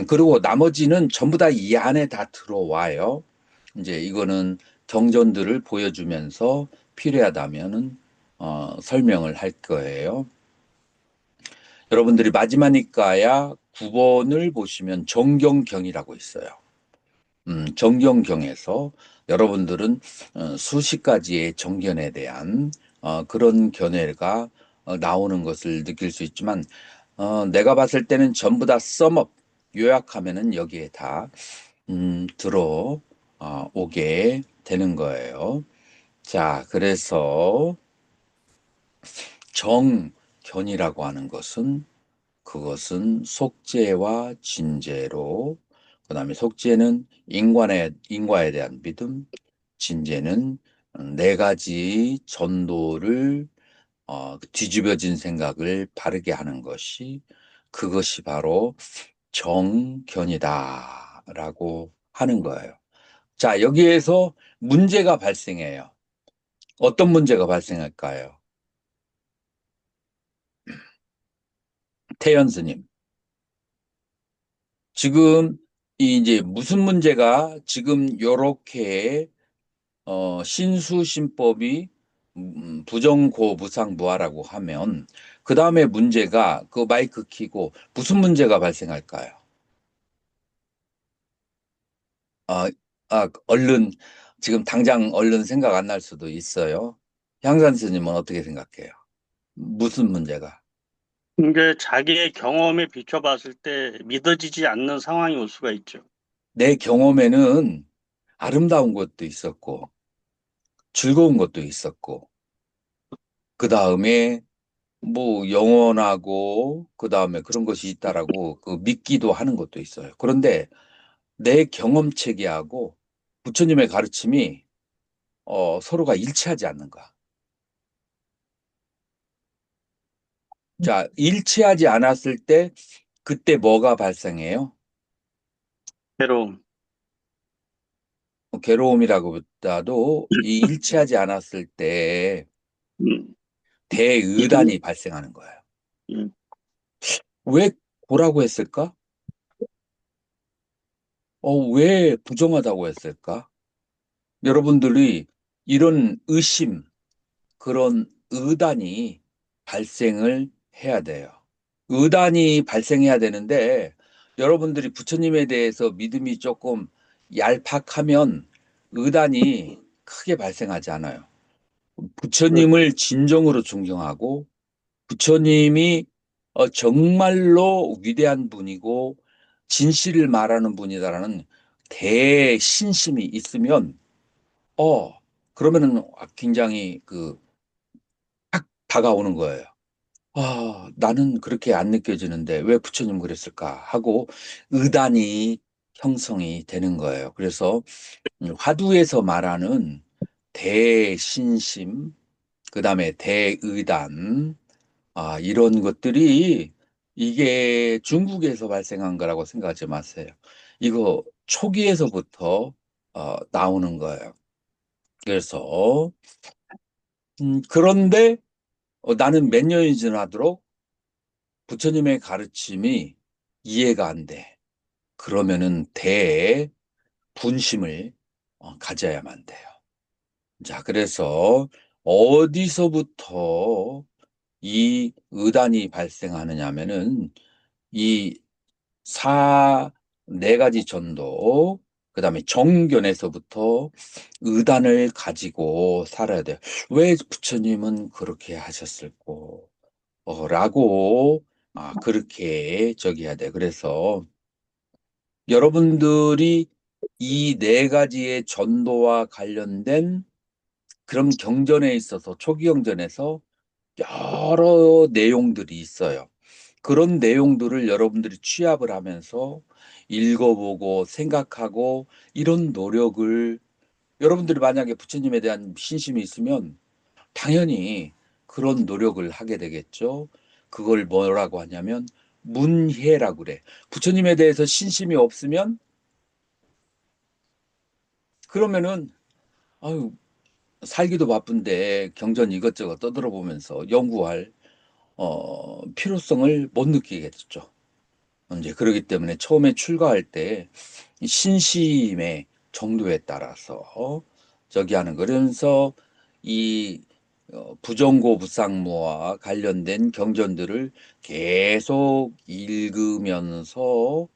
그리고 나머지는 전부 다 이 안에 다 들어와요. 이제 이거는 경전들을 보여주면서 필요하다면은 설명을 할 거예요. 여러분들이 마지막이니까야 9번을 보시면 정경경이라고 있어요. 정경경에서 여러분들은 수십 가지의 정견에 대한 그런 견해가 나오는 것을 느낄 수 있지만, 내가 봤을 때는 전부 다 썸업, 요약하면은 여기에 다 오게 되는 거예요. 자, 그래서 정견이라고 하는 것은, 그것은 속죄와 진죄로, 그다음에 속죄는 인과에 대한 믿음, 진죄는 네 가지 전도를 뒤집어진 생각을 바르게 하는 것이, 그것이 바로 정견이다라고 하는 거예요. 자, 여기에서 문제가 발생해요. 어떤 문제가 발생할까요? 태연 스님. 지금 이제 무슨 문제가 지금 요렇게 신수신법이 부정고무상무화라고 하면 그 다음에 문제가, 그 마이크 키고 무슨 문제가 발생할까요? 아, 얼른 지금 당장 얼른 생각 안 날 수도 있어요. 향산 스님은 어떻게 생각해요? 무슨 문제가?
이게 자기의 경험에 비춰봤을 때 믿어지지 않는 상황이 올 수가 있죠.
내 경험에는 아름다운 것도 있었고, 즐거운 것도 있었고, 그 다음에 뭐 영원하고, 그 다음에 그런 것이 있다라고 그 믿기도 하는 것도 있어요. 그런데 내 경험 체계하고 부처님의 가르침이 서로가 일치하지 않는가. 자, 일치하지 않았을 때 그때 뭐가 발생해요?
괴로움.
괴로움이라고보다도 이 일치하지 않았을 때
음,
대의단이 발생하는 거예요.
음,
왜 고라고 했을까? 왜 부정하다고 했을까? 여러분들이 이런 의심, 그런 의단이 발생을 해야 돼요. 의단이 발생해야 되는데 여러분들이 부처님에 대해서 믿음이 조금 얄팍하면 의단이 크게 발생하지 않아요. 부처님을 진정으로 존경하고 부처님이 정말로 위대한 분이고 진실을 말하는 분이다라는 대신심이 있으면 그러면은 굉장히 딱 다가오는 거예요. 나는 그렇게 안 느껴지는데 왜 부처님 그랬을까 하고 의단이 형성이 되는 거예요. 그래서 화두에서 말하는 대신심, 그다음에 대의단, 이런 것들이 이게 중국에서 발생한 거라고 생각하지 마세요. 이거 초기에서부터 나오는 거예요. 그래서 그런데 나는 몇 년이 지나도록 부처님의 가르침이 이해가 안 돼. 그러면은 대분심을 가져야만 돼요. 자, 그래서 어디서부터 이 의단이 발생하느냐면은 이 네 가지 전도, 그다음에 정견에서부터 의단을 가지고 살아야 돼요. 왜 부처님은 그렇게 하셨을꼬? 라고 그렇게 저기 해야 돼. 그래서 여러분들이 이 네 가지의 전도와 관련된 그런 경전에 있어서 초기 경전에서 여러 내용들이 있어요. 그런 내용들을 여러분들이 취합을 하면서 읽어보고 생각하고 이런 노력을 여러분들이 만약에 부처님에 대한 신심이 있으면 당연히 그런 노력을 하게 되겠죠. 그걸 뭐라고 하냐면 문해라고 그래. 부처님에 대해서 신심이 없으면 그러면은 아유 살기도 바쁜데 경전 이것저것 떠들어보면서 연구할 필요성을 못 느끼겠죠. 이제 그러기 때문에 처음에 출가할 때 신심의 정도에 따라서 저기 하는 거. 그러면서 이 부정고 부상무와 관련된 경전들을 계속 읽으면서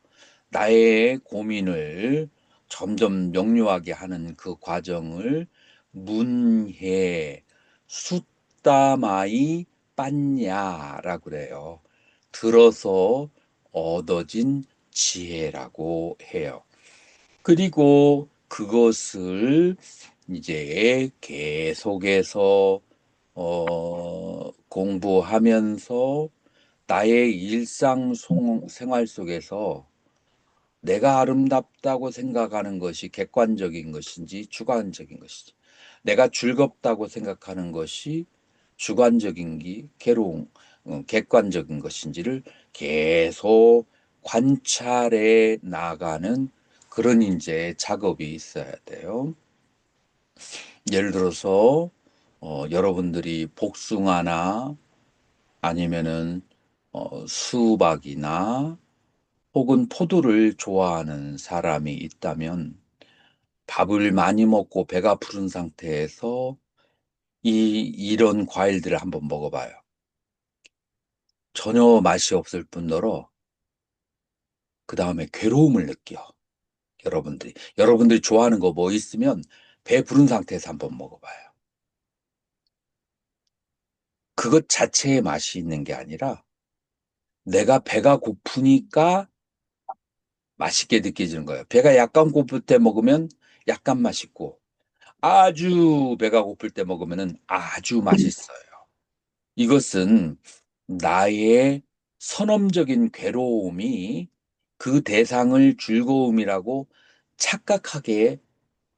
나의 고민을 점점 명료하게 하는 그 과정을 문해 숫다마이 빤냐라고 그래요. 들어서 얻어진 지혜라고 해요. 그리고 그것을 이제 계속해서 공부하면서 나의 생활 속에서 내가 아름답다고 생각하는 것이 객관적인 것인지 주관적인 것인지, 내가 즐겁다고 생각하는 것이 주관적인지 객관적인 것인지를 계속 관찰해 나가는 그런 이제 작업이 있어야 돼요. 예를 들어서 여러분들이 복숭아나 아니면은 수박이나 혹은 포도를 좋아하는 사람이 있다면 밥을 많이 먹고 배가 부른 상태에서 이런 과일들을 한번 먹어봐요. 전혀 맛이 없을 뿐더러 그 다음에 괴로움을 느껴. 여러분들이 좋아하는 거 뭐 있으면 배 부른 상태에서 한번 먹어봐요. 그것 자체의 맛이 있는 게 아니라 내가 배가 고프니까 맛있게 느껴지는 거예요. 배가 약간 고플 때 먹으면 약간 맛있고, 아주 배가 고플 때 먹으면 아주 맛있어요. 이것은 나의 선험적인 괴로움이 그 대상을 즐거움이라고 착각하게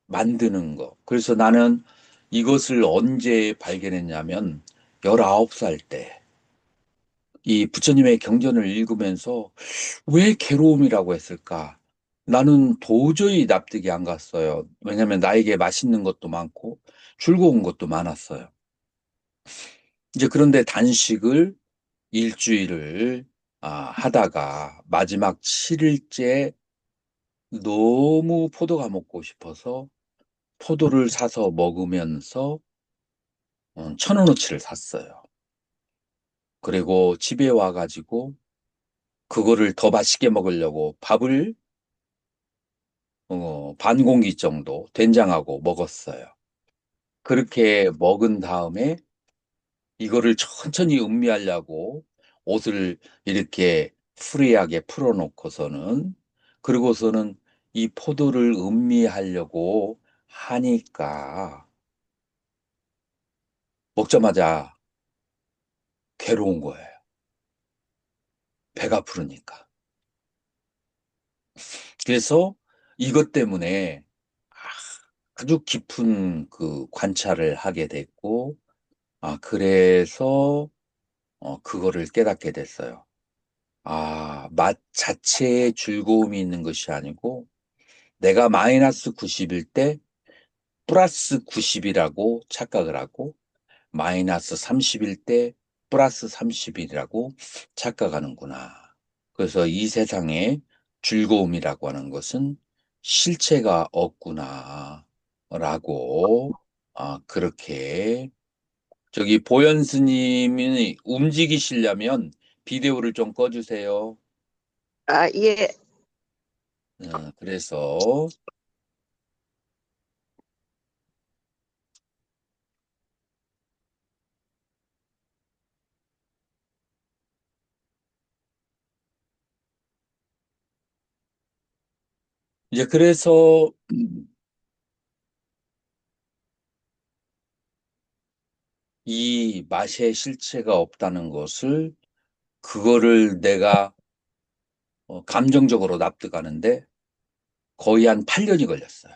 만드는 거. 그래서 나는 이것을 언제 발견했냐면 19살 때 이 부처님의 경전을 읽으면서 왜 괴로움이라고 했을까? 나는 도저히 납득이 안 갔어요. 왜냐하면 나에게 맛있는 것도 많고 즐거운 것도 많았어요. 이제 그런데 단식을 일주일을 하다가 마지막 7일째 너무 포도가 먹고 싶어서 포도를 사서 먹으면서 1,000원어치를 샀어요. 그리고 집에 와가지고 그거를 더 맛있게 먹으려고 밥을 반 공기 정도 된장하고 먹었어요. 그렇게 먹은 다음에 이거를 천천히 음미하려고 옷을 이렇게 프리하게 풀어놓고서는 그리고서는 이 포도를 음미하려고 하니까 먹자마자 괴로운 거예요. 배가 부르니까. 그래서 이것 때문에 아주 깊은 그 관찰을 하게 됐고, 그래서 그거를 깨닫게 됐어요. 맛 자체에 즐거움이 있는 것이 아니고, 내가 마이너스 90일 때 플러스 90이라고 착각을 하고, 마이너스 30일 때 플러스 30이라고 착각하는구나. 그래서 이 세상에 즐거움이라고 하는 것은 실체가 없구나. 라고, 그렇게, 저기 보현 스님이 움직이시려면 비디오를 좀 꺼주세요.
아, 예.
그래서, 이제 그래서, 이 맛의 실체가 없다는 것을, 그거를 내가 감정적으로 납득하는데 거의 한 8년이 걸렸어요.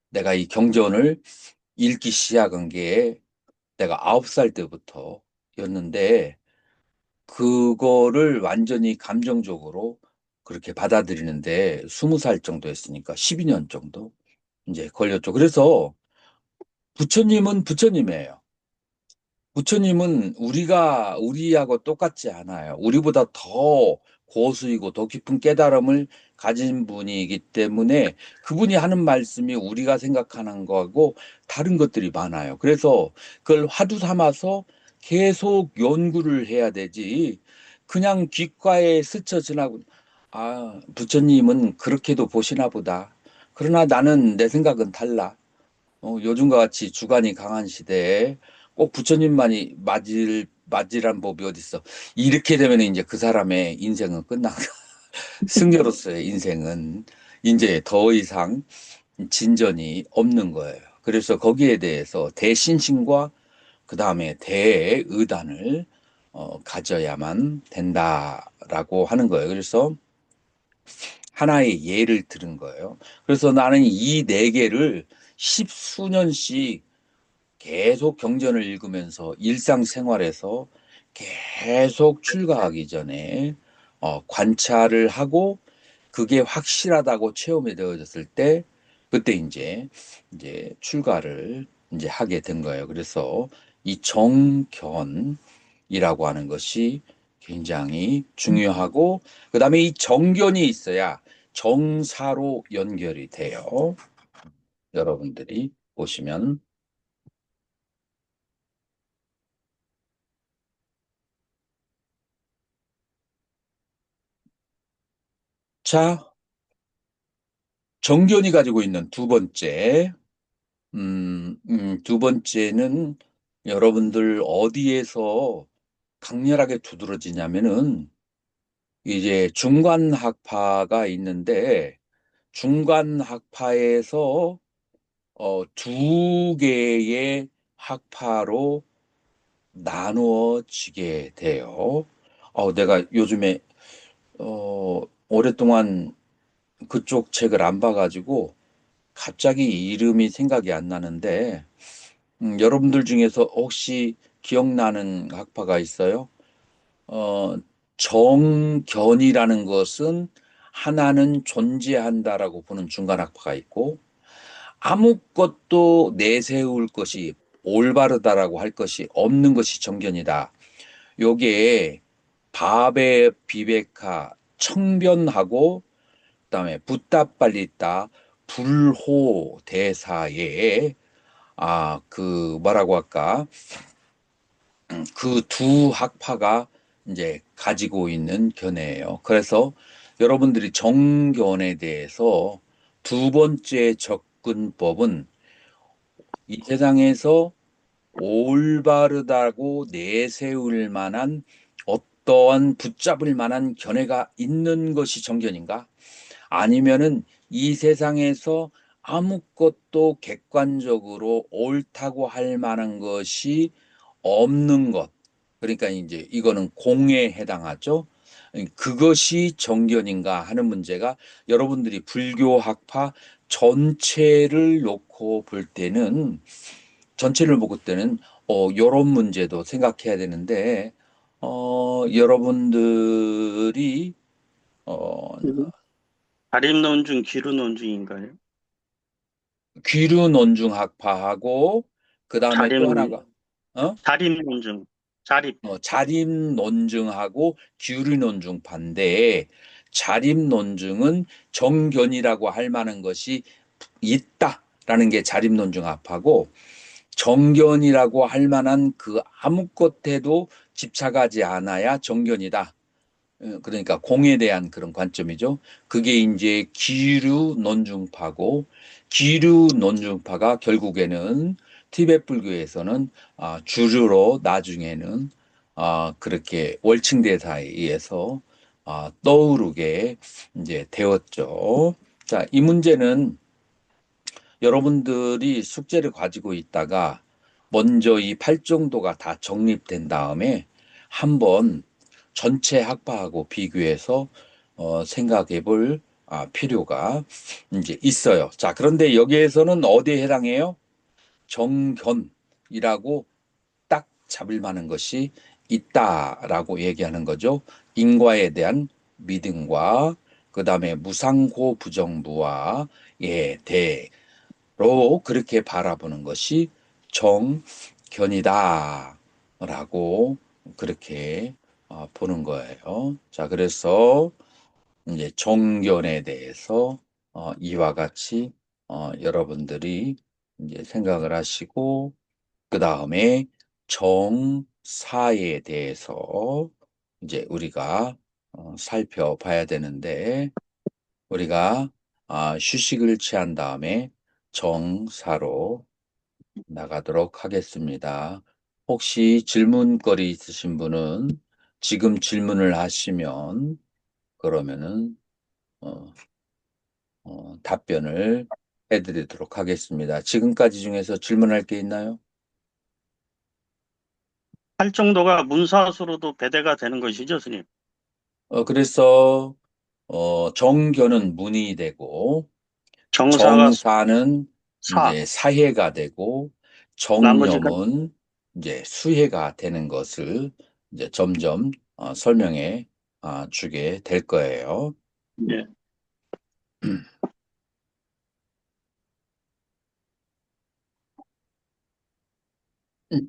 내가 이 경전을 읽기 시작한 게 내가 9살 때부터였는데 그거를 완전히 감정적으로 그렇게 받아들이는데 20살 정도 했으니까 12년 정도 이제 걸렸죠. 그래서 부처님은 부처님이에요. 부처님은 우리하고 똑같지 않아요. 우리보다 더 고수이고 더 깊은 깨달음을 가진 분이기 때문에 그분이 하는 말씀이 우리가 생각하는 거하고 다른 것들이 많아요. 그래서 그걸 화두 삼아서 계속 연구를 해야 되지. 그냥 귓가에 스쳐 지나고, 부처님은 그렇게도 보시나 보다. 그러나 나는 내 생각은 달라. 요즘과 같이 주관이 강한 시대에 꼭 부처님만이 맞으란 법이 어딨어. 이렇게 되면 이제 그 사람의 인생은 끝난 거. 승려로서의 인생은 이제 더 이상 진전이 없는 거예요. 그래서 거기에 대해서 대신심과 그 다음에 대의단을 가져야만 된다라고 하는 거예요. 그래서 하나의 예를 들은 거예요. 그래서 나는 이 네 개를 십수년씩 계속 경전을 읽으면서 일상생활에서 계속 출가하기 전에 관찰을 하고 그게 확실하다고 체험이 되어졌을 때 그때 이제 출가를 이제 하게 된 거예요. 그래서 이 정견이라고 하는 것이 굉장히 중요하고 그다음에 이 정견이 있어야 정사로 연결이 돼요. 여러분들이 보시면 자, 정견이 가지고 있는 두 번째, 두 번째는 여러분들 어디에서 강렬하게 두드러지냐면은 이제 중간학파가 있는데 중간학파에서 두 개의 학파로 나누어지게 돼요. 내가 요즘에 오랫동안 그쪽 책을 안 봐가지고 갑자기 이름이 생각이 안 나는데 여러분들 중에서 혹시 기억나는 학파가 있어요? 어, 정견이라는 것은 하나는 존재한다라고 보는 중간학파가 있고 아무것도 내세울 것이 올바르다라고 할 것이 없는 것이 정견이다. 요게 바베 비베카 청변하고 그다음에 붓다빨리따 불호 대사에 그 뭐라고 할까? 그 두 학파가 이제 가지고 있는 견해예요. 그래서 여러분들이 정견에 대해서 두 번째 접근법은 이 세상에서 올바르다고 내세울 만한 어떠한 붙잡을 만한 견해가 있는 것이 정견인가? 아니면은 이 세상에서 아무것도 객관적으로 옳다고 할 만한 것이 없는 것. 그러니까 이제 이거는 공에 해당하죠. 그것이 정견인가 하는 문제가 여러분들이 불교학파 전체를 놓고 볼 때는 전체를 보고 때는 이런 문제도 생각해야 되는데 여러분들이 어,
가림 논중, 기루 논중인가요?
귀류 논중학파하고 그 다음에
자립,
또 하나가 어?
자립 논중, 자립.
자립 논증하고 규리 논증파인데 자립 논증은 정견이라고 할 만한 것이 있다라는 게 자립 논증학파고 정견이라고 할 만한 그 아무것에도 집착하지 않아야 정견이다. 그러니까 공에 대한 그런 관점이죠. 그게 이제 기류 논중파고 기류 논중파가 결국에는 티베트 불교에서는 주류로 나중에는 그렇게 월층대사에 의해서 떠오르게 이제 되었죠. 자, 이 문제는 여러분들이 숙제를 가지고 있다가 먼저 이 팔정도가 다 정립된 다음에 한번 전체 학파하고 비교해서 생각해 볼 필요가 이제 있어요. 자, 그런데 여기에서는 어디에 해당해요? 정견이라고 딱 잡을 만한 것이 있다라고 얘기하는 거죠. 인과에 대한 믿음과 그 다음에 무상고 부정부와 예, 대로 그렇게 바라보는 것이 정견이다라고 그렇게 보는 거예요. 자, 그래서 이제 정견에 대해서 이와 같이 여러분들이 이제 생각을 하시고 그 다음에 정사에 대해서 이제 우리가 살펴봐야 되는데 우리가 휴식을 취한 다음에 정사로 나가도록 하겠습니다. 혹시 질문거리 있으신 분은 지금 질문을 하시면 그러면은 어, 답변을 해드리도록 하겠습니다. 지금까지 중에서 질문할 게 있나요?
할 정도가 문사수로도 배대가 되는 것이죠, 스님.
그래서 정견은 문이 되고
정사가
정사는
사,
이제 사해가 되고
나머지가,
정념은 이제 수해가 되는 것을 이제 점점 설명해 주게 될 거예요.
예.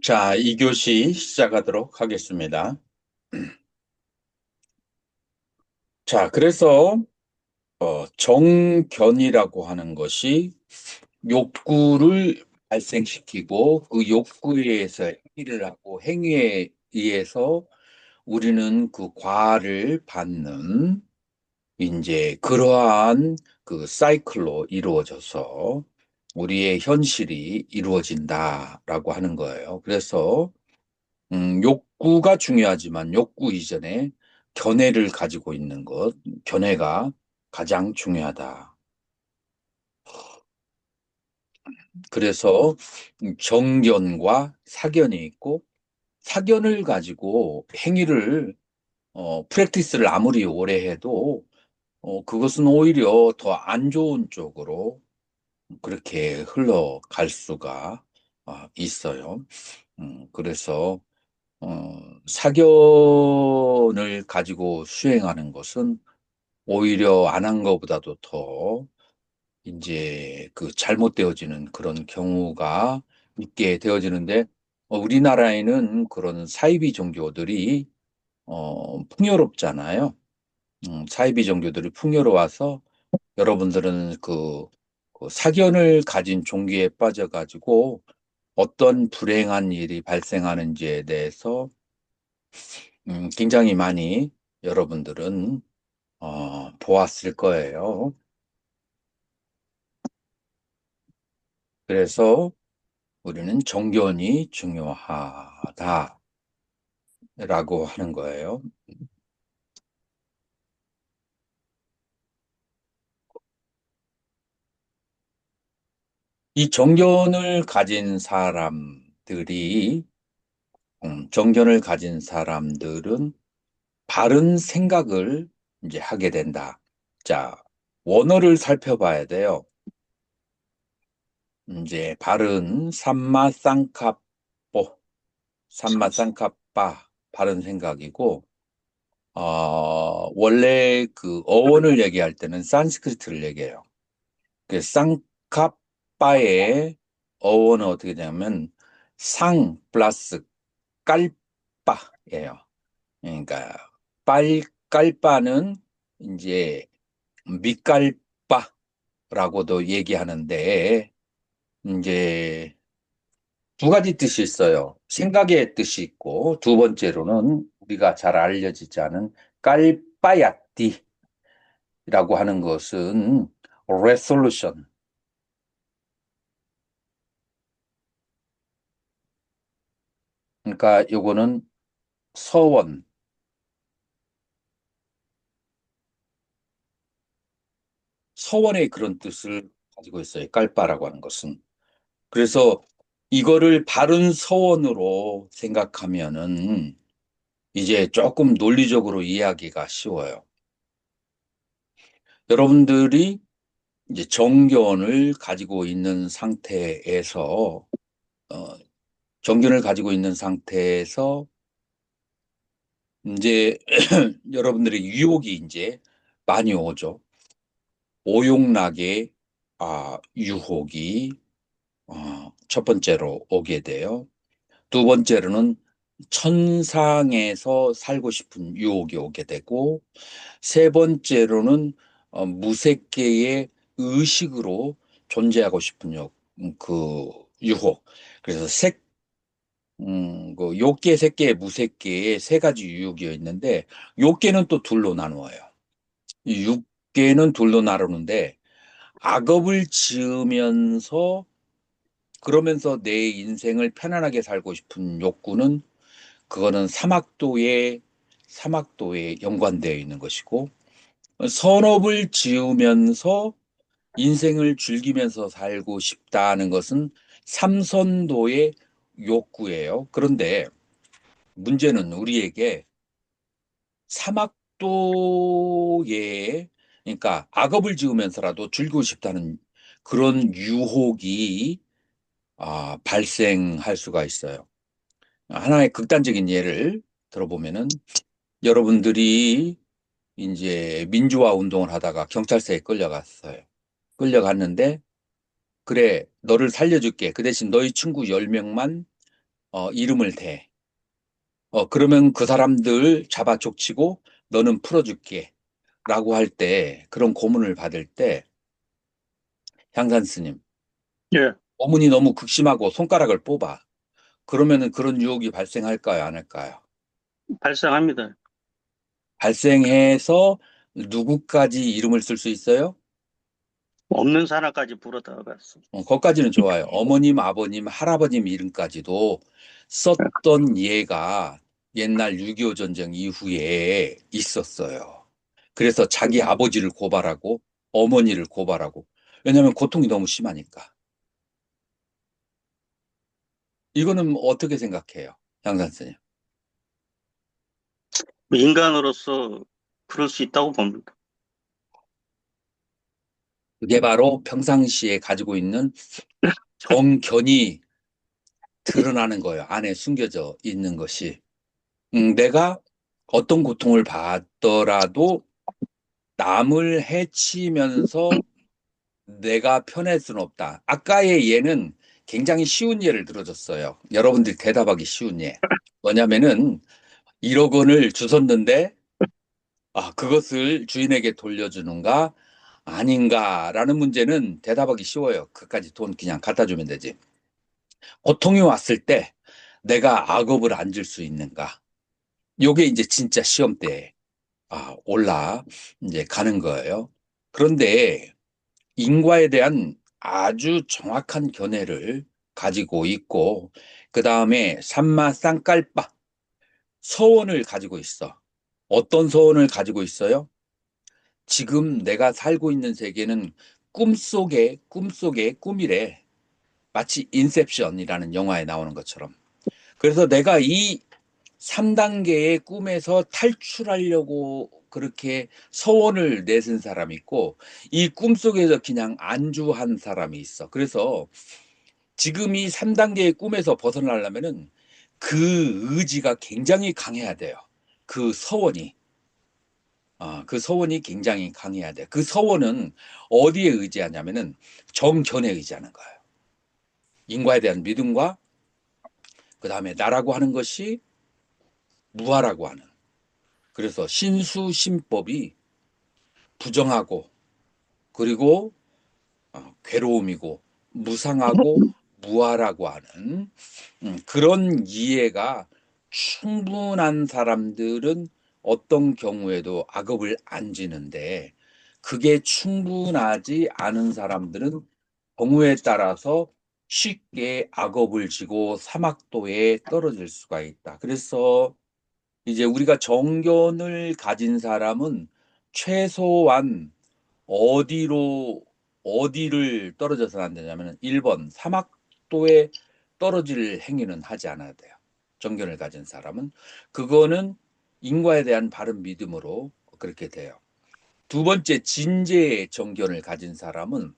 자, 2교시 시작하도록 하겠습니다. 자, 그래서 정견이라고 하는 것이 욕구를 발생시키고 그 욕구에 의해서 행위를 하고 행위에 의해서 우리는 그 과를 받는 이제 그러한 그 사이클로 이루어져서 우리의 현실이 이루어진다라고 하는 거예요. 그래서 욕구가 중요하지만 욕구 이전에 견해를 가지고 있는 것, 견해가 가장 중요하다. 그래서 정견과 사견이 있고, 사견을 가지고 행위를 프랙티스를 아무리 오래 해도 그것은 오히려 더 안 좋은 쪽으로 그렇게 흘러갈 수가 있어요. 그래서 사견을 가지고 수행하는 것은 오히려 안 한 것보다도 더 이제 그 잘못되어지는 그런 경우가 있게 되어지는데, 우리나라에는 그런 사이비 종교들이 풍요롭잖아요. 사이비 종교들이 풍요로워서 여러분들은 그 사견을 가진 종교에 빠져가지고 어떤 불행한 일이 발생하는지에 대해서 굉장히 많이 여러분들은 보았을 거예요. 그래서 우리는 정견이 중요하다라고 하는 거예요. 이 정견을 가진 사람들이, 정견을 가진 사람들은 바른 생각을 이제 하게 된다. 자, 원어를 살펴봐야 돼요. 이제 바른 삼마쌍카빠 바른 생각이고, 원래 그 어원을 얘기할 때는 산스크리트를 얘기해요. 그 쌍카빠의 어원은 어떻게 되냐면 상 플러스 깔빠예요. 그러니까 깔빠는 이제 밑깔빠라고도 얘기하는데, 이제 두 가지 뜻이 있어요. 생각의 뜻이 있고, 두 번째로는 우리가 잘 알려지지 않은 깔빠야띠라고 하는 것은 resolution. 그러니까 요거는 서원, 서원의 그런 뜻을 가지고 있어요. 깔빠라고 하는 것은. 그래서 이거를 바른 서원으로 생각하면은 이제 조금 논리적으로 이해하기가 쉬워요. 여러분들이 이제 정견을 가지고 있는 상태에서, 어, 정견을 가지고 있는 상태에서 이제 여러분들의 유혹이 이제 많이 오죠. 오용락의 유혹이 첫 번째로 오게 돼요. 두 번째로는 천상에서 살고 싶은 유혹이 오게 되고, 세 번째로는 무색계의 의식으로 존재하고 싶은 그 유혹. 그래서 그 욕계, 색계, 무색계의 세 가지 유혹이 있는데, 욕계는 또 둘로 나누어요. 이 육계는 둘로 나누는데, 악업을 지으면서 그러면서 내 인생을 편안하게 살고 싶은 욕구는, 그거는 사막도에 연관되어 있는 것이고, 선업을 지으면서 인생을 즐기면서 살고 싶다는 것은 삼선도의 욕구예요. 그런데 문제는 우리에게 사막도에, 그러니까 악업을 지으면서라도 즐기고 싶다는 그런 유혹이 발생할 수가 있어요. 하나의 극단적인 예를 들어보면은, 여러분들이 이제 민주화 운동을 하다가 경찰서에 끌려갔어요. 끌려갔는데, 그래, 너를 살려줄게. 그 대신 너희 친구 10명만 이름을 대. 그러면 그 사람들 잡아 족치고 너는 풀어줄게. 라고 할 때, 그런 고문을 받을 때, 향산 스님,
예,
고문이 너무 극심하고 손가락을 뽑아. 그러면은 그런 유혹이 발생할까요? 안 할까요?
발생합니다.
발생해서 누구까지 이름을 쓸 수 있어요?
없는 사람까지 불어다갔어.
거기까지는 좋아요. 어머님, 아버님, 할아버님 이름까지도 썼던 예가 옛날 6.25 전쟁 이후에 있었어요. 그래서 자기 아버지를 고발하고 어머니를 고발하고 왜냐하면 고통이 너무 심하니까. 이거는 어떻게 생각해요, 양 선생님?
인간으로서 그럴 수 있다고 봅니다.
그게 바로 평상시에 가지고 있는 정견이 드러나는 거예요. 안에 숨겨져 있는 것이. 내가 어떤 고통을 받더라도 남을 해치면서 내가 편할 수는 없다. 아까의 예는 굉장히 쉬운 예를 들어줬어요. 여러분들이 대답하기 쉬운 예. 뭐냐면은 1억 원을 주웠는데 그것을 주인에게 돌려주는가 아닌가라는 문제는 대답하기 쉬워요. 그까지 돈 그냥 갖다 주면 되지. 고통이 왔을 때 내가 악업을 안 줄 수 있는가? 요게 이제 진짜 시험 때 올라 이제 가는 거예요. 그런데 인과에 대한 아주 정확한 견해를 가지고 있고 그 다음에 삼마 쌍깔바 서원을 가지고 있어. 어떤 서원을 가지고 있어요? 지금 내가 살고 있는 세계는 꿈속의 꿈이래. 마치 인셉션이라는 영화에 나오는 것처럼. 그래서 내가 이 3단계의 꿈에서 탈출하려고 그렇게 서원을 내슨 사람이 있고 이 꿈속에서 그냥 안주한 사람이 있어. 그래서 지금 이 3단계의 꿈에서 벗어나려면은 그 의지가 굉장히 강해야 돼요. 그 서원이. 그 서원이 굉장히 강해야 돼. 그 서원은 어디에 의지하냐면은 정견에 의지하는 거예요. 인과에 대한 믿음과 그 다음에 나라고 하는 것이 무아라고 하는. 그래서 신수신법이 부정하고 그리고 괴로움이고 무상하고 무아라고 하는 그런 이해가 충분한 사람들은 어떤 경우에도 악업을 안 지는데 그게 충분하지 않은 사람들은 경우에 따라서 쉽게 악업을 지고 사막도에 떨어질 수가 있다. 그래서 이제 우리가 정견을 가진 사람은 최소한 어디로 어디를 떨어져서는 안 되냐면 1번 사막도에 떨어질 행위는 하지 않아야 돼요. 정견을 가진 사람은 그거는 인과에 대한 바른 믿음으로 그렇게 돼요. 두 번째 진재의 정견을 가진 사람은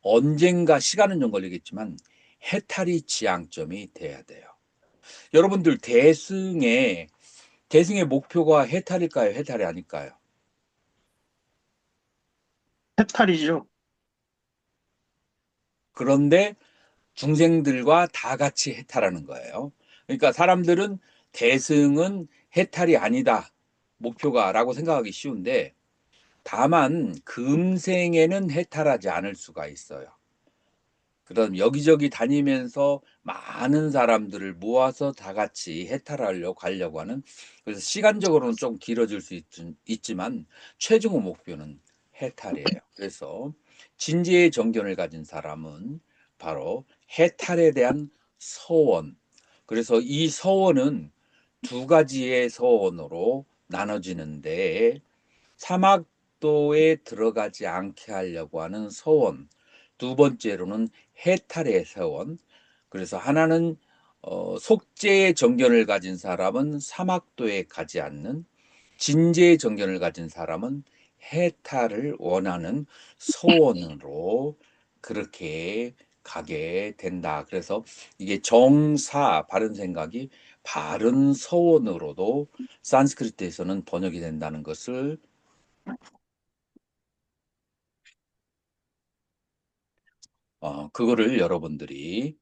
언젠가 시간은 좀 걸리겠지만 해탈이 지향점이 돼야 돼요. 여러분들 대승의 목표가 해탈일까요? 해탈이 아닐까요?
해탈이죠.
그런데 중생들과 다 같이 해탈하는 거예요. 그러니까 사람들은 대승은 해탈이 아니다. 목표가라고 생각하기 쉬운데 다만 금생에는 해탈하지 않을 수가 있어요. 그럼 여기저기 다니면서 많은 사람들을 모아서 다 같이 해탈하려고 가려고 하는 그래서 시간적으로는 좀 길어질 수 있지만 최종 목표는 해탈이에요. 그래서 진지의 정견을 가진 사람은 바로 해탈에 대한 서원. 그래서 이 서원은 두 가지의 서원으로 나눠지는데 사막도에 들어가지 않게 하려고 하는 서원. 두 번째로는 해탈의 서원. 그래서 하나는 속죄의 정견을 가진 사람은 사막도에 가지 않는 진죄의 정견을 가진 사람은 해탈을 원하는 소원으로 그렇게 가게 된다. 그래서 이게 정사 바른 생각이 바른 소원으로도 산스크리트에서는 번역이 된다는 것을 그거를 여러분들이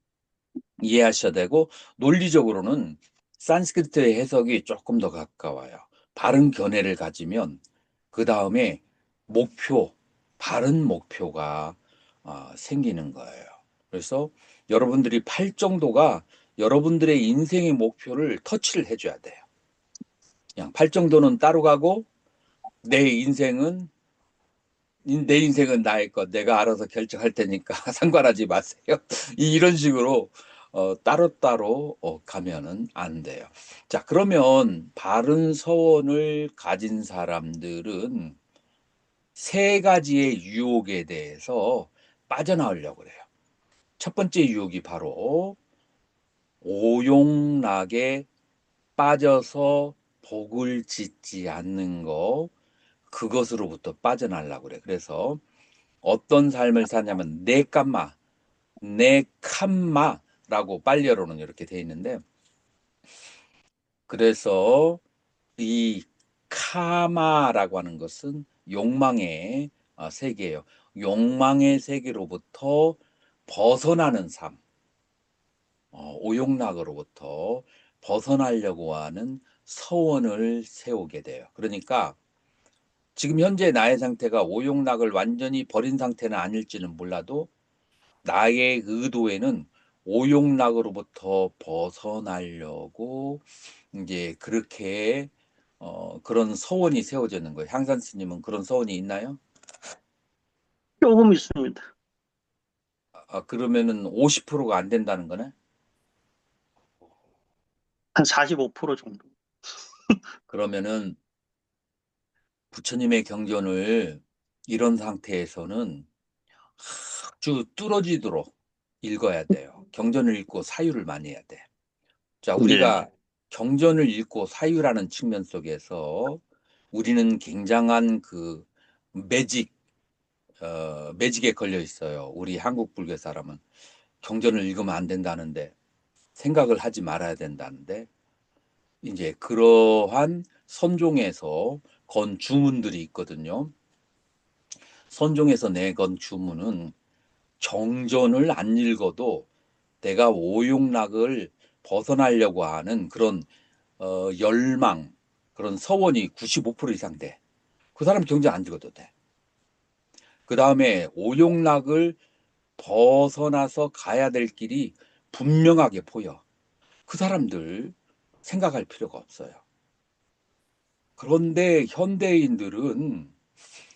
이해하셔야 되고 논리적으로는 산스크리트의 해석이 조금 더 가까워요. 바른 견해를 가지면 그 다음에 바른 목표가 생기는 거예요. 그래서 여러분들이 팔정도가 여러분들의 인생의 목표를 터치를 해줘야 돼요. 그냥 팔정도는 따로 가고 내 인생은 나의 것, 내가 알아서 결정할 테니까 상관하지 마세요. 이런 식으로 따로따로 가면은 안 돼요. 자, 그러면 바른 서원을 가진 사람들은 세 가지의 유혹에 대해서 빠져나오려고 그래요. 첫 번째 유혹이 바로 오용락에 빠져서 복을 짓지 않는 거, 그것으로부터 빠져나오려고 그래. 그래서 어떤 삶을 사냐면 네캄마라고 빨리어로는 이렇게 돼 있는데, 그래서 이 카마라고 하는 것은 욕망의 세계예요. 욕망의 세계로부터 벗어나는 삶, 오용락으로부터 벗어나려고 하는 서원을 세우게 돼요. 그러니까 지금 현재 나의 상태가 오용락을 완전히 버린 상태는 아닐지는 몰라도 나의 의도에는 오용락으로부터 벗어나려고 이제 그렇게 그런 서원이 세워지는 거예요. 향산 스님은 그런 서원이 있나요?
조금 있습니다.
그러면은 50%가 안 된다는 거네?
한 45% 정도.
그러면은 부처님의 경전을 이런 상태에서는 아주 뚫어지도록 읽어야 돼요. 경전을 읽고 사유를 많이 해야 돼. 자,
네.
우리가 경전을 읽고 사유라는 측면 속에서 우리는 굉장한 그 매직에 걸려 있어요. 우리 한국 불교 사람은 경전을 읽으면 안 된다는데, 생각을 하지 말아야 된다는데, 이제 그러한 선종에서 건 주문들이 있거든요. 선종에서 내건 주문은 경전을 안 읽어도 내가 오용락을 벗어나려고 하는 그런 열망, 그런 서원이 95% 이상 돼. 그 사람 경전 안 읽어도 돼. 그 다음에 오용락을 벗어나서 가야 될 길이 분명하게 보여. 그 사람들 생각할 필요가 없어요. 그런데 현대인들은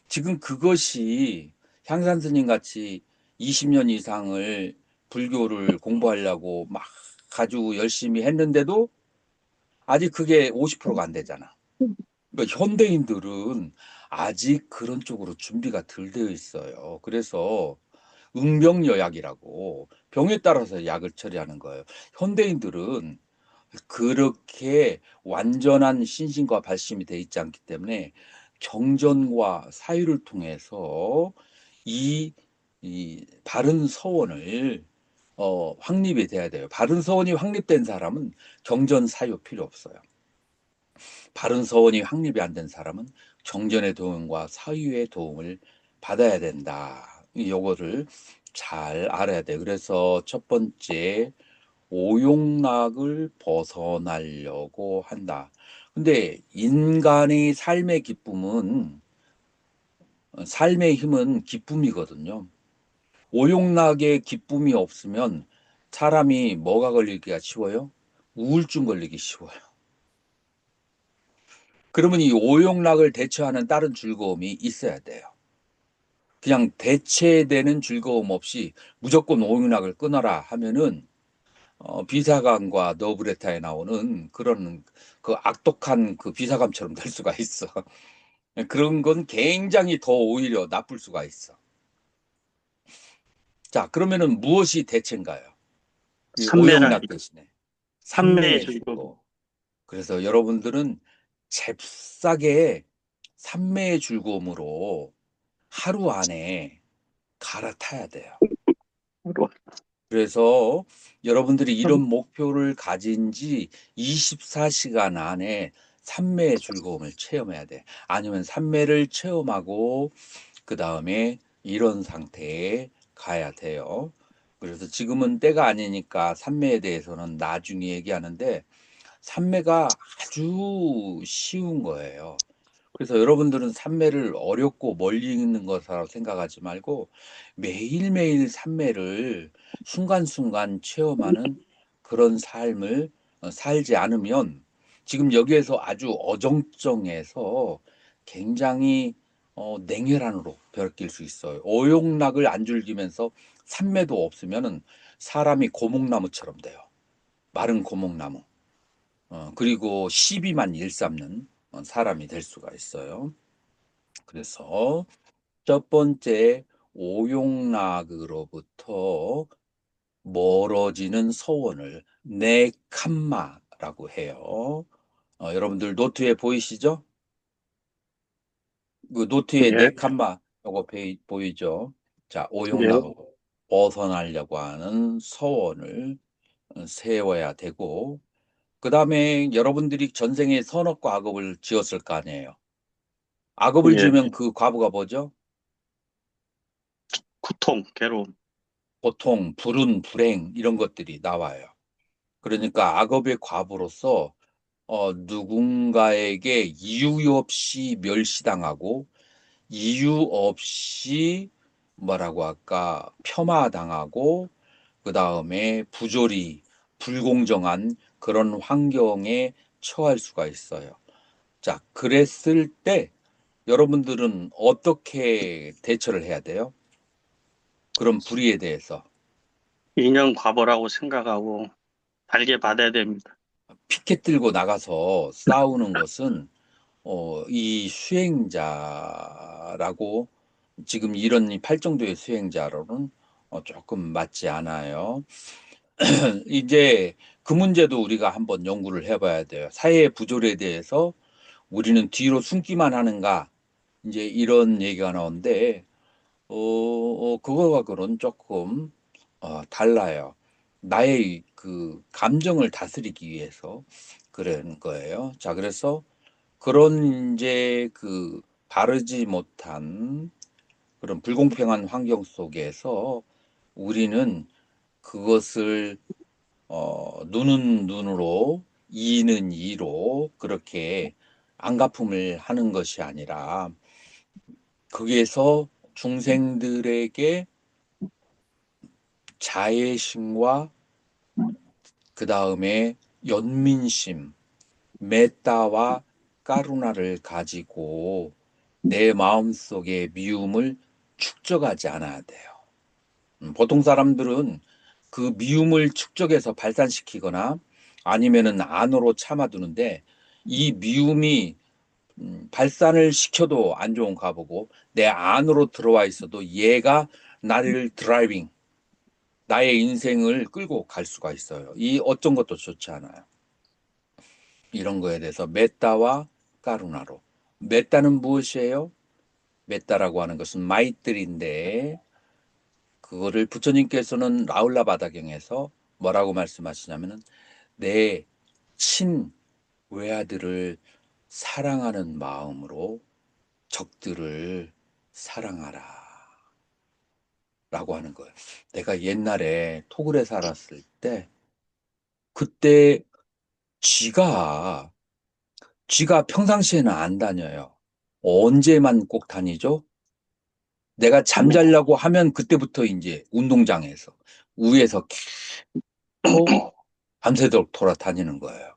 지금 그것이 향산 스님 같이 20년 이상을 불교를 공부하려고 막 아주 열심히 했는데도 아직 그게 50%가 안 되잖아. 그러니까 현대인들은 아직 그런 쪽으로 준비가 덜 되어 있어요. 그래서 응병여약이라고 병에 따라서 약을 처리하는 거예요. 현대인들은 그렇게 완전한 신신과 발심이 되어 있지 않기 때문에 경전과 사유를 통해서 이, 이 바른 서원을 확립이 돼야 돼요. 바른 서원이 확립된 사람은 경전 사유 필요 없어요. 바른 서원이 확립이 안 된 사람은 경전의 도움과 사유의 도움을 받아야 된다. 요거를 잘 알아야 돼요. 그래서 첫 번째, 오용락을 벗어나려고 한다. 근데 인간의 삶의 기쁨은, 삶의 힘은 기쁨이거든요. 오용락의 기쁨이 없으면 사람이 뭐가 걸리기가 쉬워요? 우울증 걸리기 쉬워요. 그러면 이 오용락을 대처하는 다른 즐거움이 있어야 돼요. 그냥 대체되는 즐거움 없이 무조건 오용락을 끊어라 하면은 비사감과 너브레타에 나오는 그런 그 악독한 그 비사감처럼 될 수가 있어. 그런 건 굉장히 더 오히려 나쁠 수가 있어. 자, 그러면은 무엇이 대체인가요? 이
삼매라.
오용락 대신에
삼매의
삼매의
즐거움.
즐거움. 그래서 여러분들은 잽싸게 삼매의 즐거움으로 하루 안에 갈아타야 돼요. 그래서 여러분들이 이런 목표를 가진 지 24시간 안에 삼매의 즐거움을 체험해야 돼. 아니면 삼매를 체험하고 그 다음에 이런 상태에 가야 돼요. 그래서 지금은 때가 아니니까 삼매에 대해서는 나중에 얘기하는데 삼매가 아주 쉬운 거예요. 그래서 여러분들은 삼매를 어렵고 멀리 있는 것으로 생각하지 말고 매일매일 삼매를 순간순간 체험하는 그런 삶을 살지 않으면 지금 여기에서 아주 어정쩡해서 굉장히 냉혈한으로 변길 수 있어요. 오용락을 안 즐기면서 삼매도 없으면은 사람이 고목나무처럼 돼요. 마른 고목나무. 그리고 시비만 일삼는 사람이 될 수가 있어요. 그래서 첫 번째 오용락으로부터 멀어지는 서원을 네캄마라고 해요. 여러분들 노트에 보이시죠? 그 노트에
예,
네캄마 요거 보이죠? 자,
예,
오용락으로 벗어나려고 하는 서원을 세워야 되고, 그 다음에 여러분들이 전생에 선악과 악업을 지었을 거 아니에요. 악업을
예.
지으면 그 과부가 뭐죠?
고통, 괴로움.
보통 불운, 불행 이런 것들이 나와요. 그러니까 악업의 과부로서 누군가에게 이유 없이 멸시당하고 이유 없이 뭐라고 할까 폄하당하고 그 다음에 부조리, 불공정한 그런 환경에 처할 수가 있어요. 자, 그랬을 때 여러분들은 어떻게 대처를 해야 돼요? 그런 불의에 대해서.
인연 과보라고 생각하고 달게 받아야 됩니다.
피켓 들고 나가서 싸우는 것은 이 수행자라고 지금 이런 이 팔정도의 수행자로는 조금 맞지 않아요. 이제 그 문제도 우리가 한번 연구를 해봐야 돼요. 사회의 부조리에 대해서 우리는 뒤로 숨기만 하는가? 이제 이런 얘기가 나오는데, 그거하고는 조금 달라요. 나의 그 감정을 다스리기 위해서 그런 거예요. 자, 그래서 그런 이제 그 바르지 못한 그런 불공평한 환경 속에서 우리는 그것을 눈은 눈으로 이는 이로 그렇게 안갚음을 하는 것이 아니라 거기에서 중생들에게 자애심과 그 다음에 연민심, 메타와 까루나를 가지고 내 마음속에 미움을 축적하지 않아야 돼요. 보통 사람들은 그 미움을 축적해서 발산시키거나 아니면은 안으로 참아두는데 이 미움이 발산을 시켜도 안 좋은가 보고 내 안으로 들어와 있어도 얘가 나를 드라이빙, 나의 인생을 끌고 갈 수가 있어요. 이 어떤 것도 좋지 않아요. 이런 거에 대해서 메타와 까루나로. 메타는 무엇이에요? 메타라고 하는 것은 마이뜰인데 그거를 부처님께서는 라울라 바다경에서 뭐라고 말씀하시냐면은 내 친 외아들을 사랑하는 마음으로 적들을 사랑하라 라고 하는 거예요. 내가 옛날에 토굴에 살았을 때 그때 쥐가 평상시에는 안 다녀요. 언제만 꼭 다니죠? 내가 잠자려고 하면 그때부터 이제 운동장에서 위에서 계속 밤새도록 돌아다니는 거예요.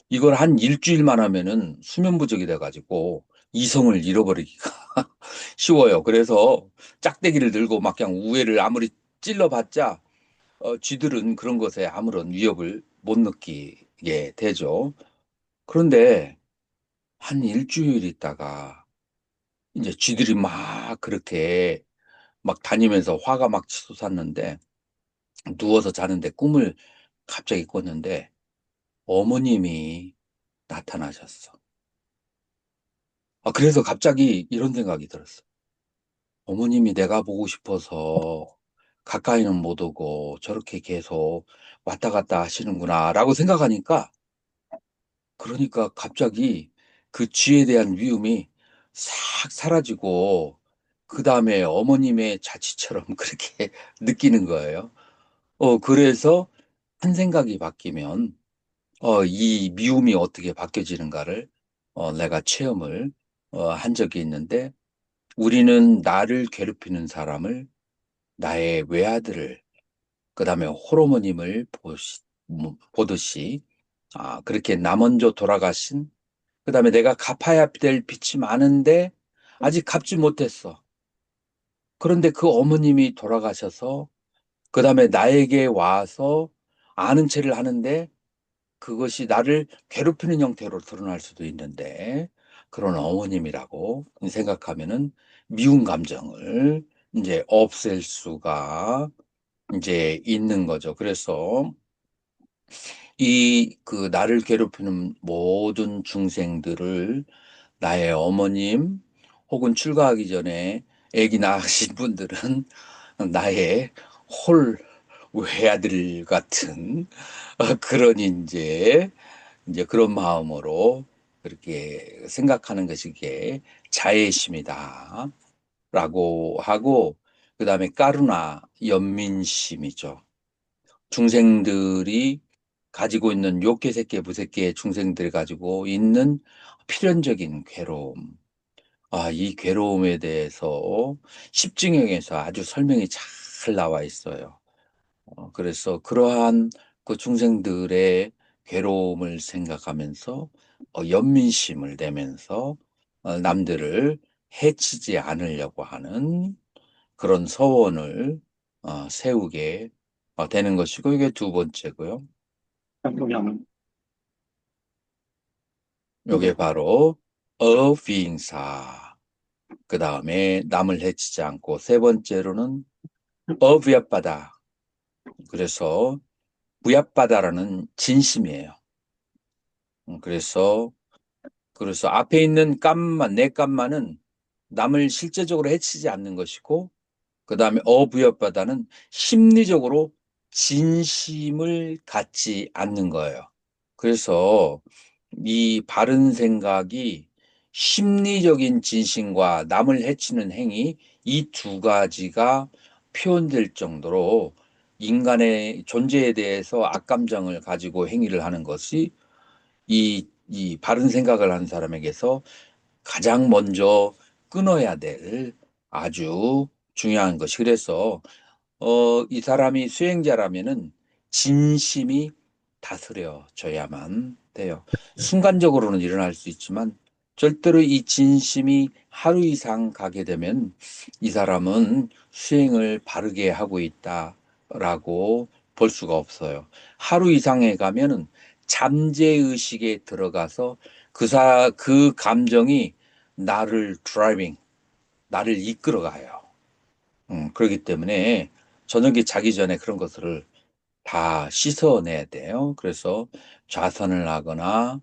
이걸 한 일주일만 하면은 수면 부족이 돼가지고 이성을 잃어버리기가 쉬워요. 그래서 짝대기를 들고 막 그냥 우회를 아무리 찔러봤자 쥐들은 그런 것에 아무런 위협을 못 느끼게 되죠. 그런데 한 일주일 있다가 이제 쥐들이 막 그렇게 막 다니면서 화가 막 치솟았는데 누워서 자는데 꿈을 갑자기 꿨는데 어머님이 나타나셨어. 그래서 갑자기 이런 생각이 들었어. 어머님이 내가 보고 싶어서 가까이는 못 오고 저렇게 계속 왔다 갔다 하시는구나라고 생각하니까 그러니까 갑자기 그 쥐에 대한 위험이 싹 사라지고 그 다음에 어머님의 자취처럼 그렇게 느끼는 거예요. 그래서 한 생각이 바뀌면 이 미움이 어떻게 바뀌어지는가를 내가 체험을 한 적이 있는데 우리는 나를 괴롭히는 사람을 나의 외아들을 그다음에 호르몬님을 보듯이 그렇게 나 먼저 돌아가신 그다음에 내가 갚아야 될 빚이 많은데 아직 갚지 못했어. 그런데 그 어머님이 돌아가셔서 그 다음에 나에게 와서 아는 체를 하는데 그것이 나를 괴롭히는 형태로 드러날 수도 있는데 그런 어머님이라고 생각하면은 미운 감정을 이제 없앨 수가 이제 있는 거죠. 그래서 이 그 나를 괴롭히는 모든 중생들을 나의 어머님 혹은 출가하기 전에 아기 낳으신 분들은 나의 홀 외아들 같은 그런 이제 그런 마음으로 그렇게 생각하는 것이 이게 자애심이다라고 하고 그다음에 까루나 연민심이죠. 중생들이 가지고 있는 욕계, 무색계 중생들이 가지고 있는 필연적인 괴로움. 이 괴로움에 대해서 십증형에서 아주 설명이 잘 나와 있어요. 그래서 그러한 그 중생들의 괴로움을 생각하면서 연민심을 내면서 남들을 해치지 않으려고 하는 그런 서원을 세우게 되는 것이고 이게 두 번째고요.
그냥
이게 바로 어비잉사. 그 다음에 남을 해치지 않고 세 번째로는 어부얏바다. 그래서 부얏바다라는 진심이에요. 그래서 앞에 있는 깜만 내 깜만은 남을 실제적으로 해치지 않는 것이고 그 다음에 어부얏바다는 심리적으로 진심을 갖지 않는 거예요. 그래서 이 바른 생각이 심리적인 진심과 남을 해치는 행위 이 두 가지가 표현될 정도로 인간의 존재에 대해서 악감정을 가지고 행위를 하는 것이 이 바른 생각을 하는 사람에게서 가장 먼저 끊어야 될 아주 중요한 것이 그래서 이 사람이 수행자라면은 진심이 다스려져야만 돼요. 순간적으로는 일어날 수 있지만 절대로 이 진심이 하루 이상 가게 되면 이 사람은 수행을 바르게 하고 있다라고 볼 수가 없어요. 하루 이상에 가면은 잠재의식에 들어가서 그 감정이 나를 드라이빙, 나를 이끌어가요. 그렇기 때문에 저녁에 자기 전에 그런 것들을 다 씻어내야 돼요. 그래서 좌선을 하거나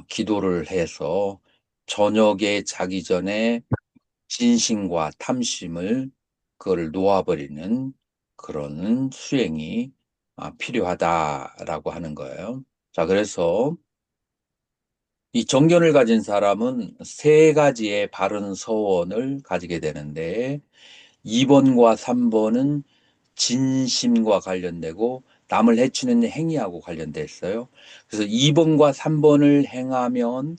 기도를 해서 저녁에 자기 전에 진심과 탐심을 그걸 놓아버리는 그런 수행이 필요하다라고 하는 거예요. 자, 그래서 이 정견을 가진 사람은 세 가지의 바른 서원을 가지게 되는데 2번과 3번은 진심과 관련되고 남을 해치는 행위하고 관련돼 있어요. 그래서 2번과 3번을 행하면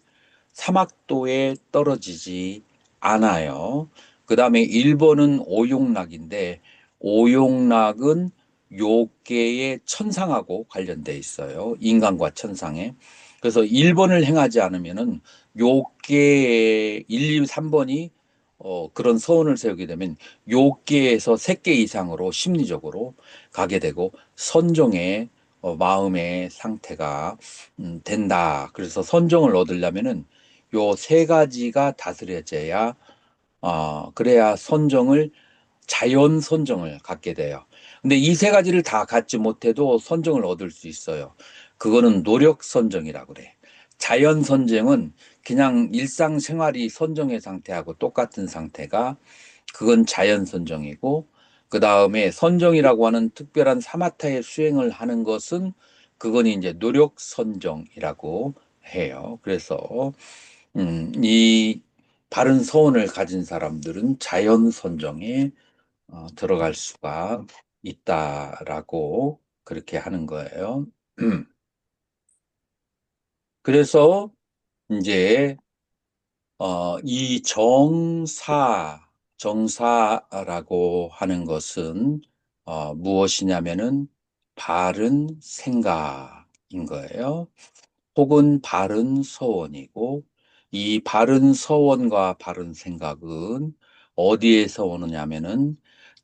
사막도에 떨어지지 않아요. 그 다음에 1번은 오용락인데 오용락은 요계의 천상하고 관련돼 있어요. 인간과 천상에. 그래서 1번을 행하지 않으면은 요계의 1, 2, 3번이 그런 서원을 세우게 되면 요계에서 3개 이상으로 심리적으로 가게 되고 선종의 마음의 상태가 된다. 그래서 선종을 얻으려면은 요 세 가지가 다스려져야 그래야 선정을 자연 선정을 갖게 돼요. 근데 이 세 가지를 다 갖지 못해도 선정을 얻을 수 있어요. 그거는 노력 선정이라고 그래. 자연 선정은 그냥 일상생활이 선정의 상태하고 똑같은 상태가 그건 자연 선정이고 그 다음에 선정이라고 하는 특별한 사마타의 수행을 하는 것은 그건 이제 노력 선정이라고 해요. 그래서 이 바른 서원을 가진 사람들은 자연 선정에 들어갈 수가 있다라고 그렇게 하는 거예요. 그래서 이제 이 정사라고 하는 것은 무엇이냐면은 바른 생각인 거예요. 혹은 바른 서원이고 이 바른 서원과 바른 생각은 어디에서 오느냐면은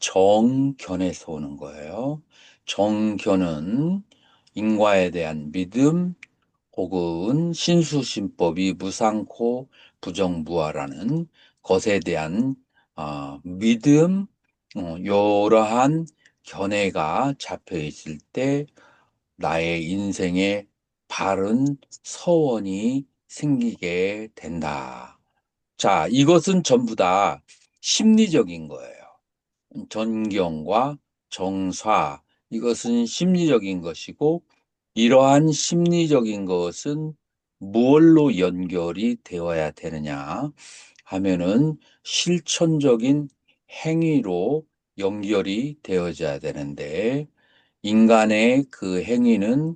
정견에서 오는 거예요. 정견은 인과에 대한 믿음 혹은 신수신법이 무상코 부정무화라는 것에 대한 믿음, 여러한 견해가 잡혀 있을 때 나의 인생에 바른 서원이 생기게 된다. 자, 이것은 전부 다 심리적인 거예요. 전경과 정사, 이것은 심리적인 것이고, 이러한 심리적인 것은 무엇로 연결이 되어야 되느냐 하면은 실천적인 행위로 연결이 되어져야 되는데, 인간의 그 행위는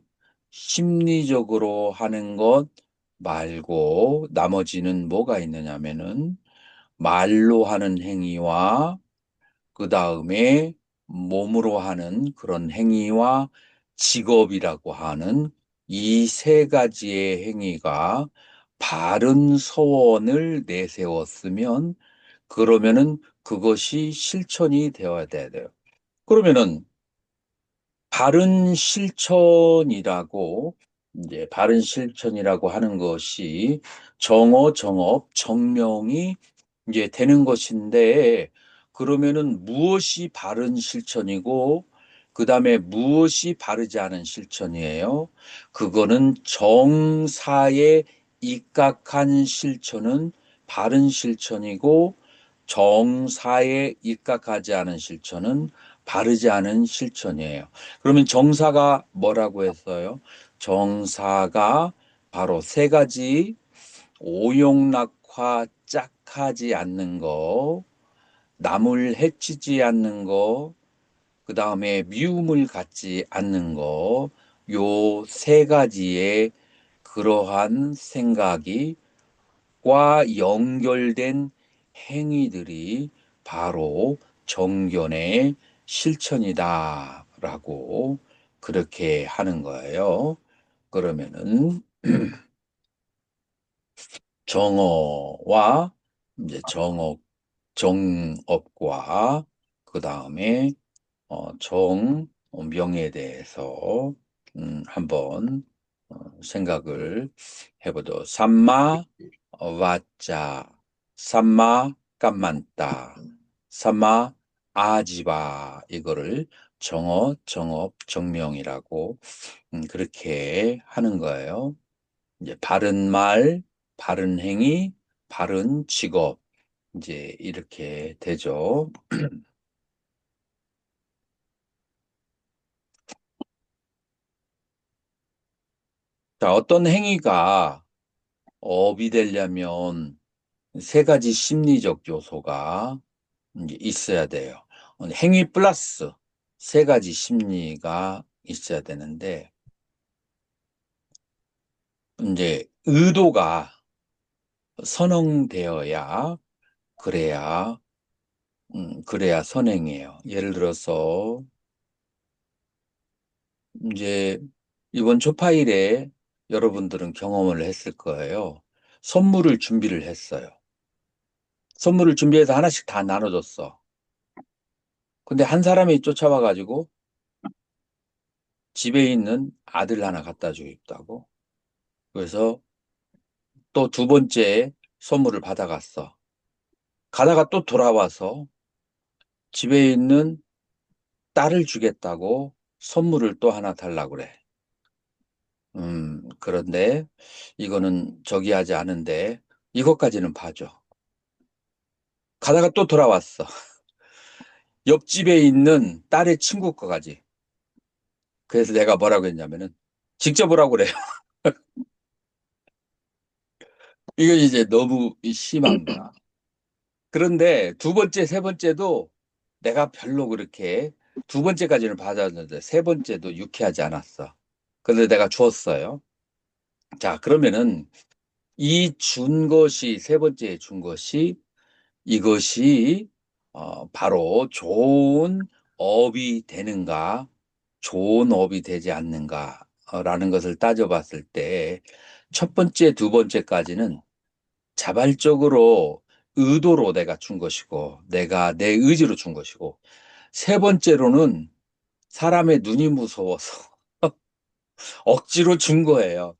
심리적으로 하는 것 말고 나머지는 뭐가 있느냐면은 말로 하는 행위와 그 다음에 몸으로 하는 그런 행위와 직업이라고 하는 이 세 가지의 행위가 바른 서원을 내세웠으면 그러면은 그것이 실천이 되어야 돼요. 그러면은 바른 실천이라고 하는 것이 정어, 정업, 정명이 이제 되는 것인데, 그러면은 무엇이 바른 실천이고, 그 다음에 무엇이 바르지 않은 실천이에요? 그거는 정사에 입각한 실천은 바른 실천이고, 정사에 입각하지 않은 실천은 바르지 않은 실천이에요. 그러면 정사가 뭐라고 했어요? 정사가 바로 세 가지: 오용락화 짝하지 않는 거, 남을 해치지 않는 거, 그 다음에 미움을 갖지 않는 거, 요 세 가지의 그러한 생각이 과 연결된 행위들이 바로 정견의 실천이다라고 그렇게 하는 거예요. 그러면은 정어와 이제 정업과 그 다음에 정명에 대해서 한번 생각을 해보죠. 삼마 와짜, 삼마 깜만따, 삼마 아지바, 이거를 정어, 정업, 정명이라고 그렇게 하는 거예요. 이제 바른 말, 바른 행위, 바른 직업, 이제 이렇게 되죠. 자, 어떤 행위가 업이 되려면 세 가지 심리적 요소가 이제 있어야 돼요. 행위 플러스 세 가지 심리가 있어야 되는데, 이제 의도가 선행되어야 그래야 선행이에요. 예를 들어서 이제 이번 초파일에 여러분들은 경험을 했을 거예요. 선물을 준비를 했어요. 선물을 준비해서 하나씩 다 나눠줬어. 근데 한 사람이 쫓아와가지고 집에 있는 아들 하나 갖다 주겠다고. 그래서 또 두 번째 선물을 받아갔어. 가다가 또 돌아와서 집에 있는 딸을 주겠다고 선물을 또 하나 달라고 그래. 그런데 이거는 저기 하지 않은데 이것까지는 봐줘. 가다가 또 돌아왔어. 옆집에 있는 딸의 친구 거까지. 그래서 내가 뭐라고 했냐면은 직접 오라고 그래요. 이건 이제 너무 심한 거야. 그런데 두 번째, 세 번째도 내가 별로 그렇게 두 번째까지는 받았는데 세 번째도 유쾌하지 않았어. 그런데 내가 주었어요. 자, 그러면은 이 준 것이, 세 번째 준 것이, 이것이 바로 좋은 업이 되는가, 좋은 업이 되지 않는가라는 것을 따져봤을 때 첫 번째, 두 번째까지는 자발적으로 의도로 내가 준 것이고, 내가 내 의지로 준 것이고, 세 번째로는 사람의 눈이 무서워서 억지로 준 거예요.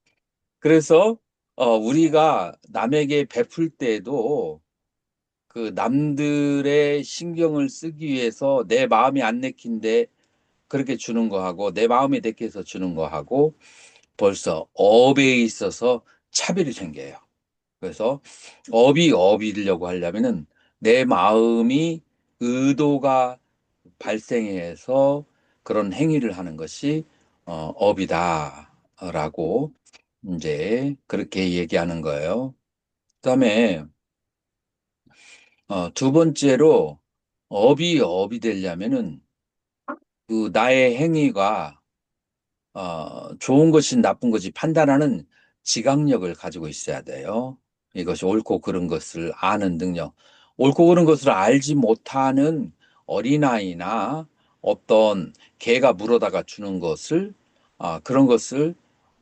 그래서 우리가 남에게 베풀 때에도 그 남들의 신경을 쓰기 위해서 내 마음이 안 내킨데 그렇게 주는 거하고 내 마음이 내켜서 주는 거하고 벌써 업에 있어서 차별이 생겨요. 그래서 업이려고 하려면은 내 마음이 의도가 발생해서 그런 행위를 하는 것이 업이다라고 이제 그렇게 얘기하는 거예요. 그다음에 두 번째로 업이 되려면은 그 나의 행위가 좋은 것이 나쁜 것이 판단하는 지각력을 가지고 있어야 돼요. 이것이 옳고 그른 것을 아는 능력. 옳고 그른 것을 알지 못하는 어린아이나 어떤 개가 물어다가 주는 것을 그런 것을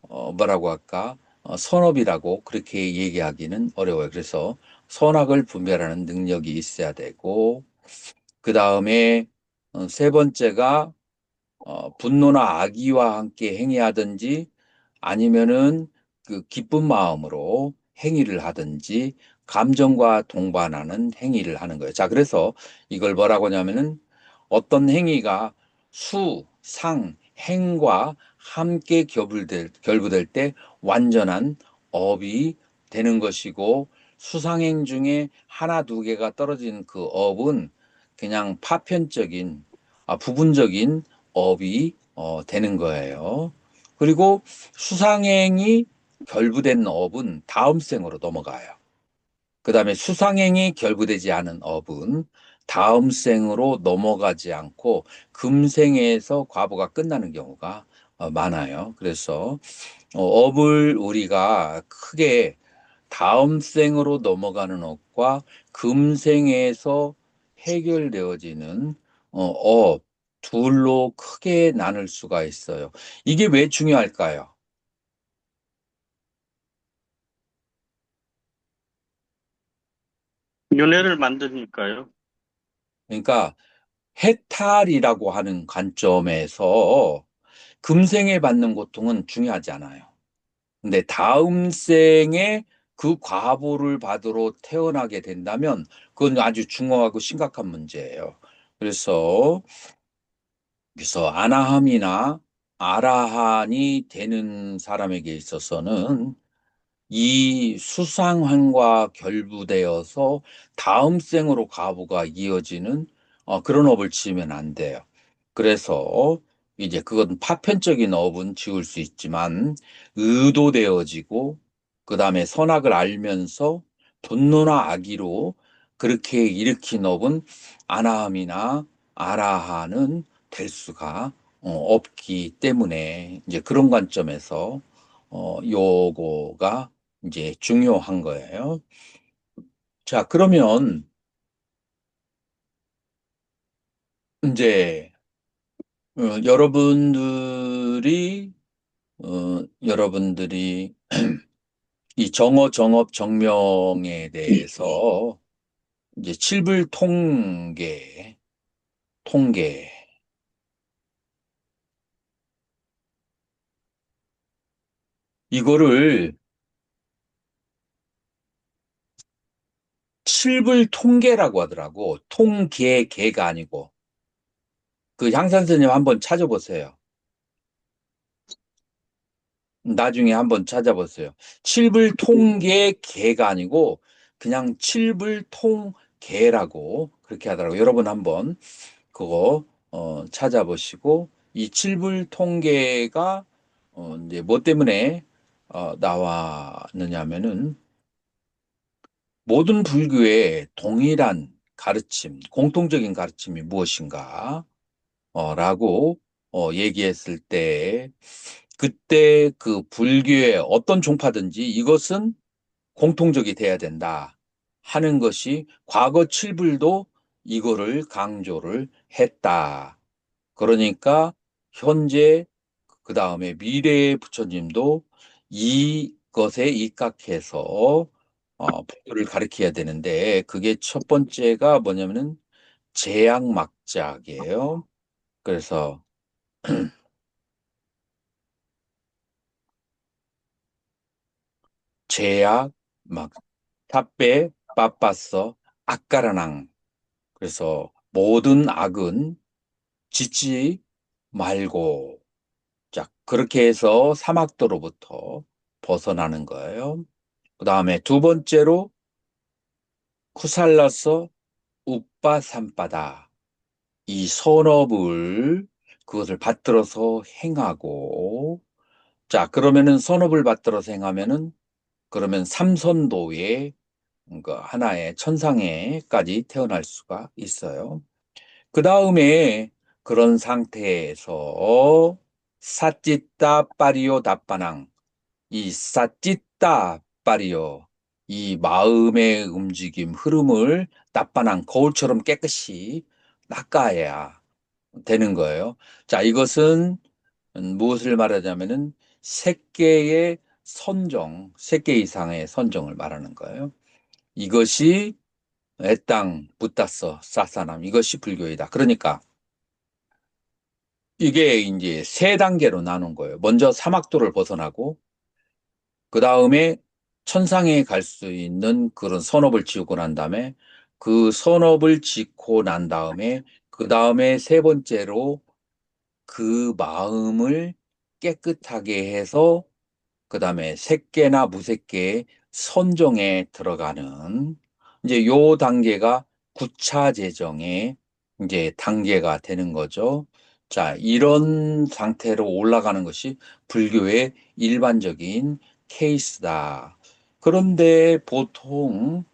뭐라고 할까? 선업이라고 그렇게 얘기하기는 어려워요. 그래서 선악을 분별하는 능력이 있어야 되고, 그 다음에 세 번째가 분노나 악의와 함께 행위하든지 아니면은 그 기쁜 마음으로 행위를 하든지 감정과 동반하는 행위를 하는 거예요. 자, 그래서 이걸 뭐라고 하냐면은 어떤 행위가 수, 상, 행과 함께 결부될 때 완전한 업이 되는 것이고 수상행 중에 하나, 두 개가 떨어진 그 업은 그냥 파편적인, 부분적인 업이 되는 거예요. 그리고 수상행이 결부된 업은 다음 생으로 넘어가요. 그 다음에 수상행이 결부되지 않은 업은 다음 생으로 넘어가지 않고 금생에서 과보가 끝나는 경우가 많아요. 그래서 업을 우리가 크게 다음 생으로 넘어가는 업과 금생에서 해결되어지는 업 둘로 크게 나눌 수가 있어요. 이게 왜 중요할까요?
윤회를 만드니까요.
그러니까 해탈이라고 하는 관점에서 금생에 받는 고통은 중요하지 않아요. 근데 다음 생에 그 과보를 받으러 태어나게 된다면 그건 아주 중요하고 심각한 문제예요. 그래서 아나함이나 아라한이 되는 사람에게 있어서는 이 수상환과 결부되어서 다음 생으로 과부가 이어지는 그런 업을 지으면 안 돼요. 그래서 이제 그건 파편적인 업은 지을 수 있지만 의도되어지고 그 다음에 선악을 알면서 분노나 악의로 그렇게 일으킨 업은 아나함이나 아라하는 될 수가 없기 때문에 이제 그런 관점에서 요거가 이제 중요한 거예요. 자, 그러면 이제 여러분들이 이 정어, 정업, 정명에 대해서 이제 칠불 통계 이거를 칠불 통계라고 하더라고. 개가 아니고. 그 향산 선생님 한번 찾아보세요. 나중에 한번 찾아보세요. 칠불통계개가 아니고 그냥 칠불통계라고 그렇게 하더라고요. 여러분 한번 그거 찾아보시고 이 칠불통계가 이제 뭐 때문에 나왔느냐면은 모든 불교의 동일한 가르침, 공통적인 가르침이 무엇인가 라고 얘기했을 때 그때 그 불교의 어떤 종파든지 이것은 공통적이 돼야 된다 하는 것이 과거 칠불도 이거를 강조를 했다. 그러니까 현재 그 다음에 미래의 부처님도 이것에 입각해서 불교를 가르쳐야 되는데 그게 첫 번째가 뭐냐면은 제약막작이에요. 그래서 제약 막 탑배 빠빠서 악가라낭. 그래서 모든 악은 짓지 말고. 자, 그렇게 해서 사막도로부터 벗어나는 거예요. 그 다음에 두 번째로 쿠살라서 우빠 산바다. 이 선업을 그것을 받들어서 행하고. 자, 그러면은 선업을 받들어서 행하면은 그러면 삼선도의 그 하나의 천상에까지 태어날 수가 있어요. 그 다음에 그런 상태에서 사찌따 빠리오 다빠낭, 이 사찌따 빠리오, 이 마음의 움직임, 흐름을 다빠낭, 거울처럼 깨끗이 닦아야 되는 거예요. 자, 이것은 무엇을 말하자면은 세 선정, 3개 이상의 선정을 말하는 거예요. 이것이 애땅 붓다서 사사남, 이것이 불교이다. 그러니까 이게 이제 3단계로 나눈 거예요. 먼저 사막도를 벗어나고 그 다음에 천상에 갈 수 있는 그런 선업을 지고 난 다음에 그 선업을 짓고 난 다음에 그 다음에 세 번째로 그 마음을 깨끗하게 해서 그 다음에 색계나 무색계의 선정에 들어가는 이제 요 단계가 구차 재정의 이제 단계가 되는 거죠. 자, 이런 상태로 올라가는 것이 불교의 일반적인 케이스다. 그런데 보통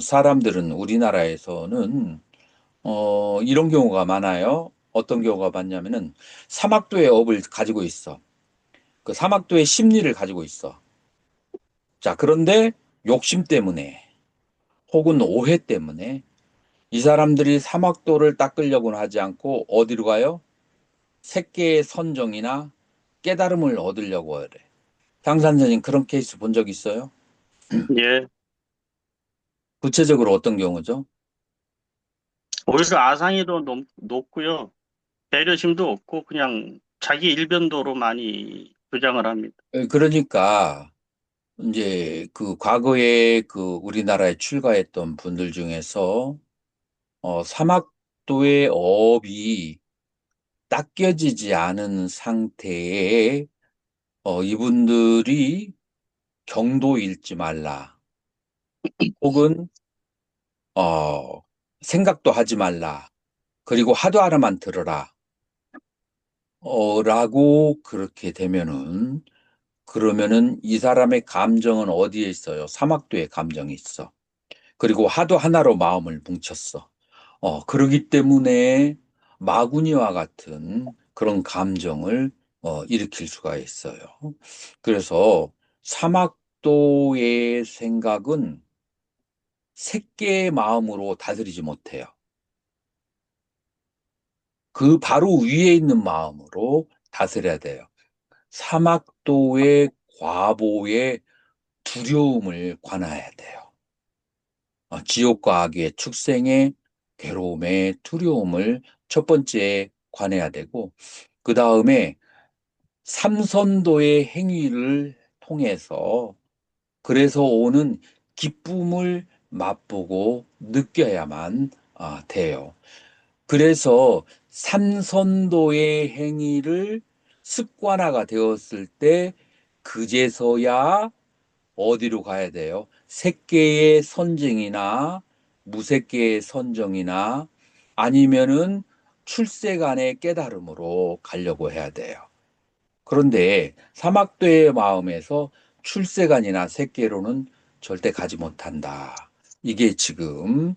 사람들은 우리나라에서는 이런 경우가 많아요. 어떤 경우가 많냐면은 사막도의 업을 가지고 있어. 그 사막도의 심리를 가지고 있어. 자, 그런데 욕심 때문에 혹은 오해 때문에 이 사람들이 사막도를 닦으려고는 하지 않고 어디로 가요? 색계의 선정이나 깨달음을 얻으려고 하래. 당산선생 그런 케이스 본 적 있어요?
예.
구체적으로 어떤 경우죠?
오히려 아상이 더 높고요. 배려심도 없고 그냥 자기 일변도로 많이 주장을 합니다.
그러니까 이제 그 과거에 그 우리나라에 출가했던 분들 중에서 사막도의 업이 닦여지지 않은 상태에 이분들이 경도 잃지 말라. 혹은 생각도 하지 말라. 그리고 하도 하나만 들어라. 라고 그렇게 되면은 그러면은 이 사람의 감정은 어디에 있어요? 사막도에 감정이 있어. 그리고 하도 하나로 마음을 뭉쳤어. 그러기 때문에 마구니와 같은 그런 감정을 일으킬 수가 있어요. 그래서 사막도의 생각은 새끼의 마음으로 다스리지 못해요. 그 바로 위에 있는 마음으로 다스려야 돼요. 사막도의 과보의 두려움을 관하야 돼요. 지옥과 악의 축생의 괴로움의 두려움을 첫 번째 관해야 되고, 그 다음에 삼선도의 행위를 통해서 그래서 오는 기쁨을 맛보고 느껴야만 돼요. 그래서 삼선도의 행위를 습관화가 되었을 때 그제서야 어디로 가야 돼요? 색계의 선정이나 무색계의 선정이나 아니면은 출세간의 깨달음으로 가려고 해야 돼요. 그런데 사막도의 마음에서 출세간이나 색계로는 절대 가지 못한다. 이게 지금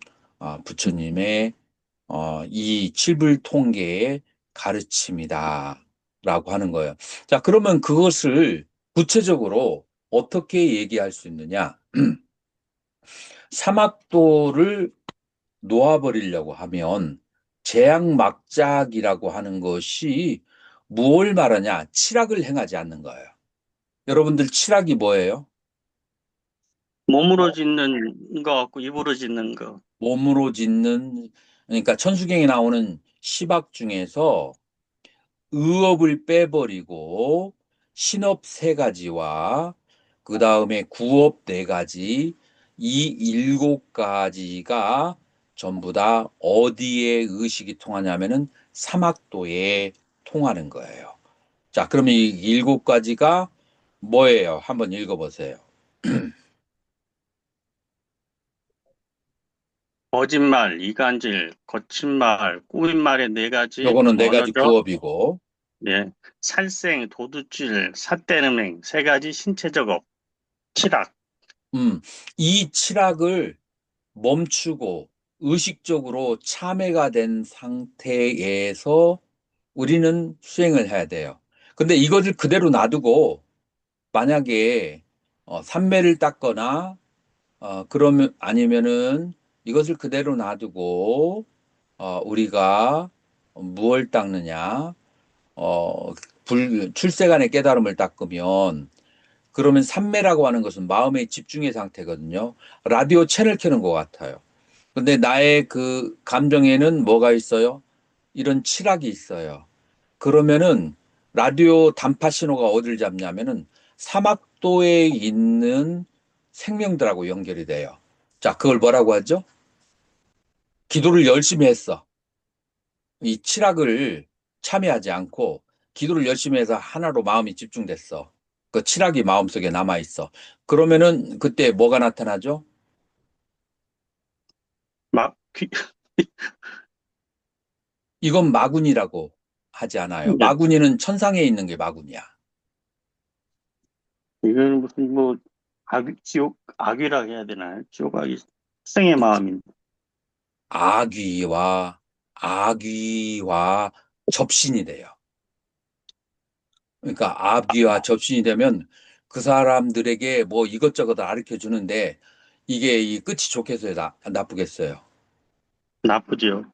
부처님의 이 칠불통계의 가르침이다라고 하는 거예요. 자, 그러면 그것을 구체적으로 어떻게 얘기할 수 있느냐? 사막도를 놓아버리려고 하면 재앙막작이라고 하는 것이 무엇을 말하냐? 칠악을 행하지 않는 거예요. 여러분들 칠악이 뭐예요?
몸으로 짓는 거 같고 입으로 짓는 거.
몸으로 짓는 그러니까 천수경에 나오는 시박 중에서 의업을 빼버리고 신업 세 가지와 그 다음에 구업 네 가지, 이 일곱 가지가 전부 다 어디에 의식이 통하냐면은 사막도에 통하는 거예요. 자, 그럼 이 일곱 가지가 뭐예요? 한번 읽어보세요.
거짓말, 이간질, 거친 말, 꾸민 말의 네 가지
요거는 네 가지
언어적,
구업이고,
예, 살생, 도둑질, 삿대음행, 세 가지 신체적 업, 칠악.
이 칠학을 멈추고 의식적으로 참회가 된 상태에서 우리는 수행을 해야 돼요. 근데 이것을 그대로 놔두고 만약에 삼매를 닦거나 그러면 아니면은 이것을 그대로 놔두고 우리가 무엇을 닦느냐 출세간의 깨달음을 닦으면 그러면 삼매라고 하는 것은 마음의 집중의 상태거든요. 라디오 채널 켜는 것 같아요. 근데 나의 그 감정에는 뭐가 있어요? 이런 칠학이 있어요. 그러면은 라디오 단파 신호가 어디를 잡냐면은 사막도에 있는 생명들하고 연결이 돼요. 자, 그걸 뭐라고 하죠? 기도를 열심히 했어. 이 칠학을 참여하지 않고 기도를 열심히 해서 하나로 마음이 집중됐어. 그 칠학이 마음속에 남아 있어. 그러면은 그때 뭐가 나타나죠?
막,
이건 마군이라고 하지 않아요.
예,
마군이는 천상에 있는 게 마군이야.
이건 무슨 뭐, 지옥, 악이라 해야 되나요? 지옥 악이 생의 마음인.
아귀와 아귀와 접신이 돼요. 그러니까 아귀와 접신이 되면 그 사람들에게 뭐 이것저것 가르쳐 주는데 이게 이 끝이 좋겠어요, 나쁘겠어요.
나쁘지요.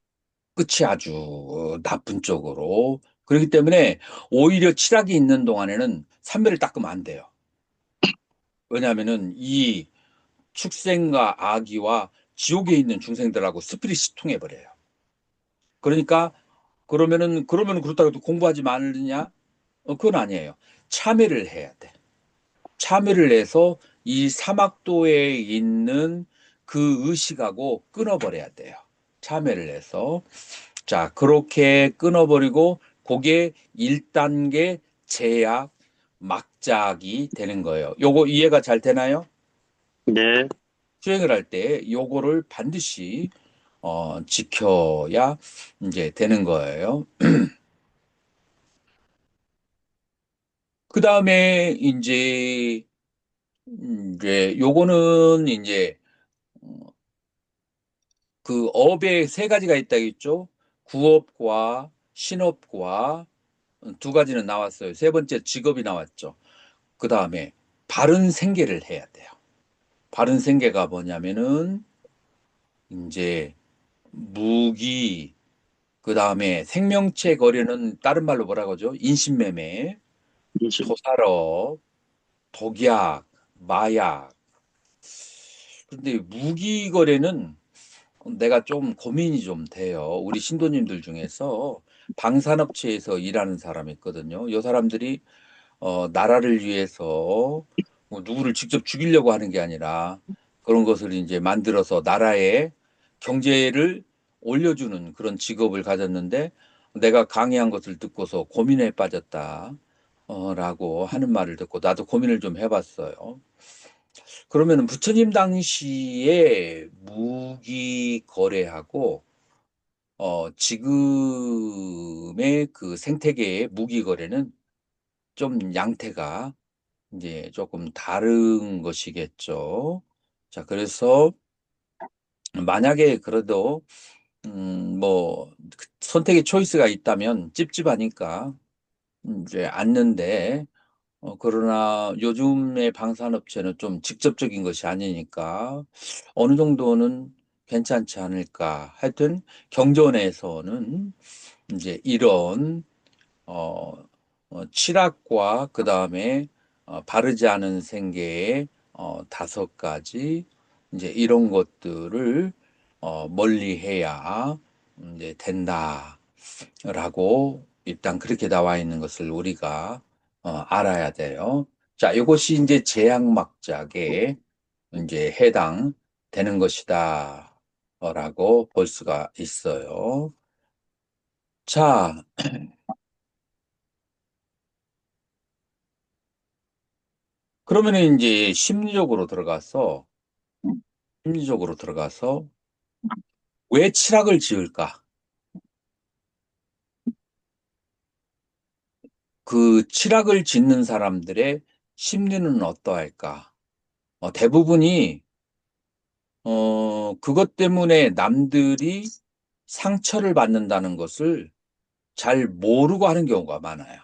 끝이 아주 나쁜 쪽으로. 그렇기 때문에 오히려 칠학이 있는 동안에는 삼매를 닦으면 안 돼요. 왜냐하면은 이 축생과 아기와 지옥에 있는 중생들하고 스피릿이 통해버려요. 그러니까 그러면은 그렇다고 해도 공부하지 말느냐? 그건 아니에요. 참회를 해야 돼. 참회를 해서 이 사막도에 있는 그 의식하고 끊어버려야 돼요. 참회를 해서. 자, 그렇게 끊어버리고 그게 1단계 제약, 막작이 되는 거예요. 요거 이해가 잘 되나요?
네,
수행을 할 때 요거를 반드시 지켜야 이제 되는 거예요. 그 다음에 이제 요거는 이제 그 업에 세 가지가 있다겠죠. 구업과 신업과 두 가지는 나왔어요. 세 번째 직업이 나왔죠. 그 다음에 바른 생계를 해야 돼요. 바른 생계가 뭐냐면은 이제 무기, 그 다음에 생명체 거래는 다른 말로 뭐라고 하죠? 인신매매,
인식.
토사업, 독약, 마약. 근데 무기 거래는 내가 좀 고민이 좀 돼요. 우리 신도님들 중에서 방산업체에서 일하는 사람이 있거든요. 이 사람들이 나라를 위해서 뭐 누구를 직접 죽이려고 하는 게 아니라 그런 것을 이제 만들어서 나라의 경제를 올려주는 그런 직업을 가졌는데 내가 강의한 것을 듣고서 고민에 빠졌다. 라고 하는 말을 듣고 나도 고민을 좀 해봤어요. 그러면은 부처님 당시에 무기 거래하고 지금의 그 생태계의 무기 거래는 좀 양태가 이제 조금 다른 것이겠죠. 자, 그래서 만약에 그래도 뭐 선택의 초이스가 있다면 찝찝하니까 이제 앉는데 그러나 요즘의 방산업체는 좀 직접적인 것이 아니니까 어느 정도는 괜찮지 않을까. 하여튼 경전에서는 이제 이런 어, 칠학과 그 다음에 바르지 않은 생계의 다섯 가지 이제 이런 것들을 멀리해야 이제 된다라고 일단 그렇게 나와 있는 것을 우리가 알아야 돼요. 자, 이것이 이제 제약막작에 이제 해당되는 것이다. 라고 볼 수가 있어요. 자, 그러면 이제 심리적으로 들어가서 왜 칠학을 지을까? 그 칠학을 짓는 사람들의 심리는 어떠할까? 대부분이 그것 때문에 남들이 상처를 받는다는 것을 잘 모르고 하는 경우가 많아요.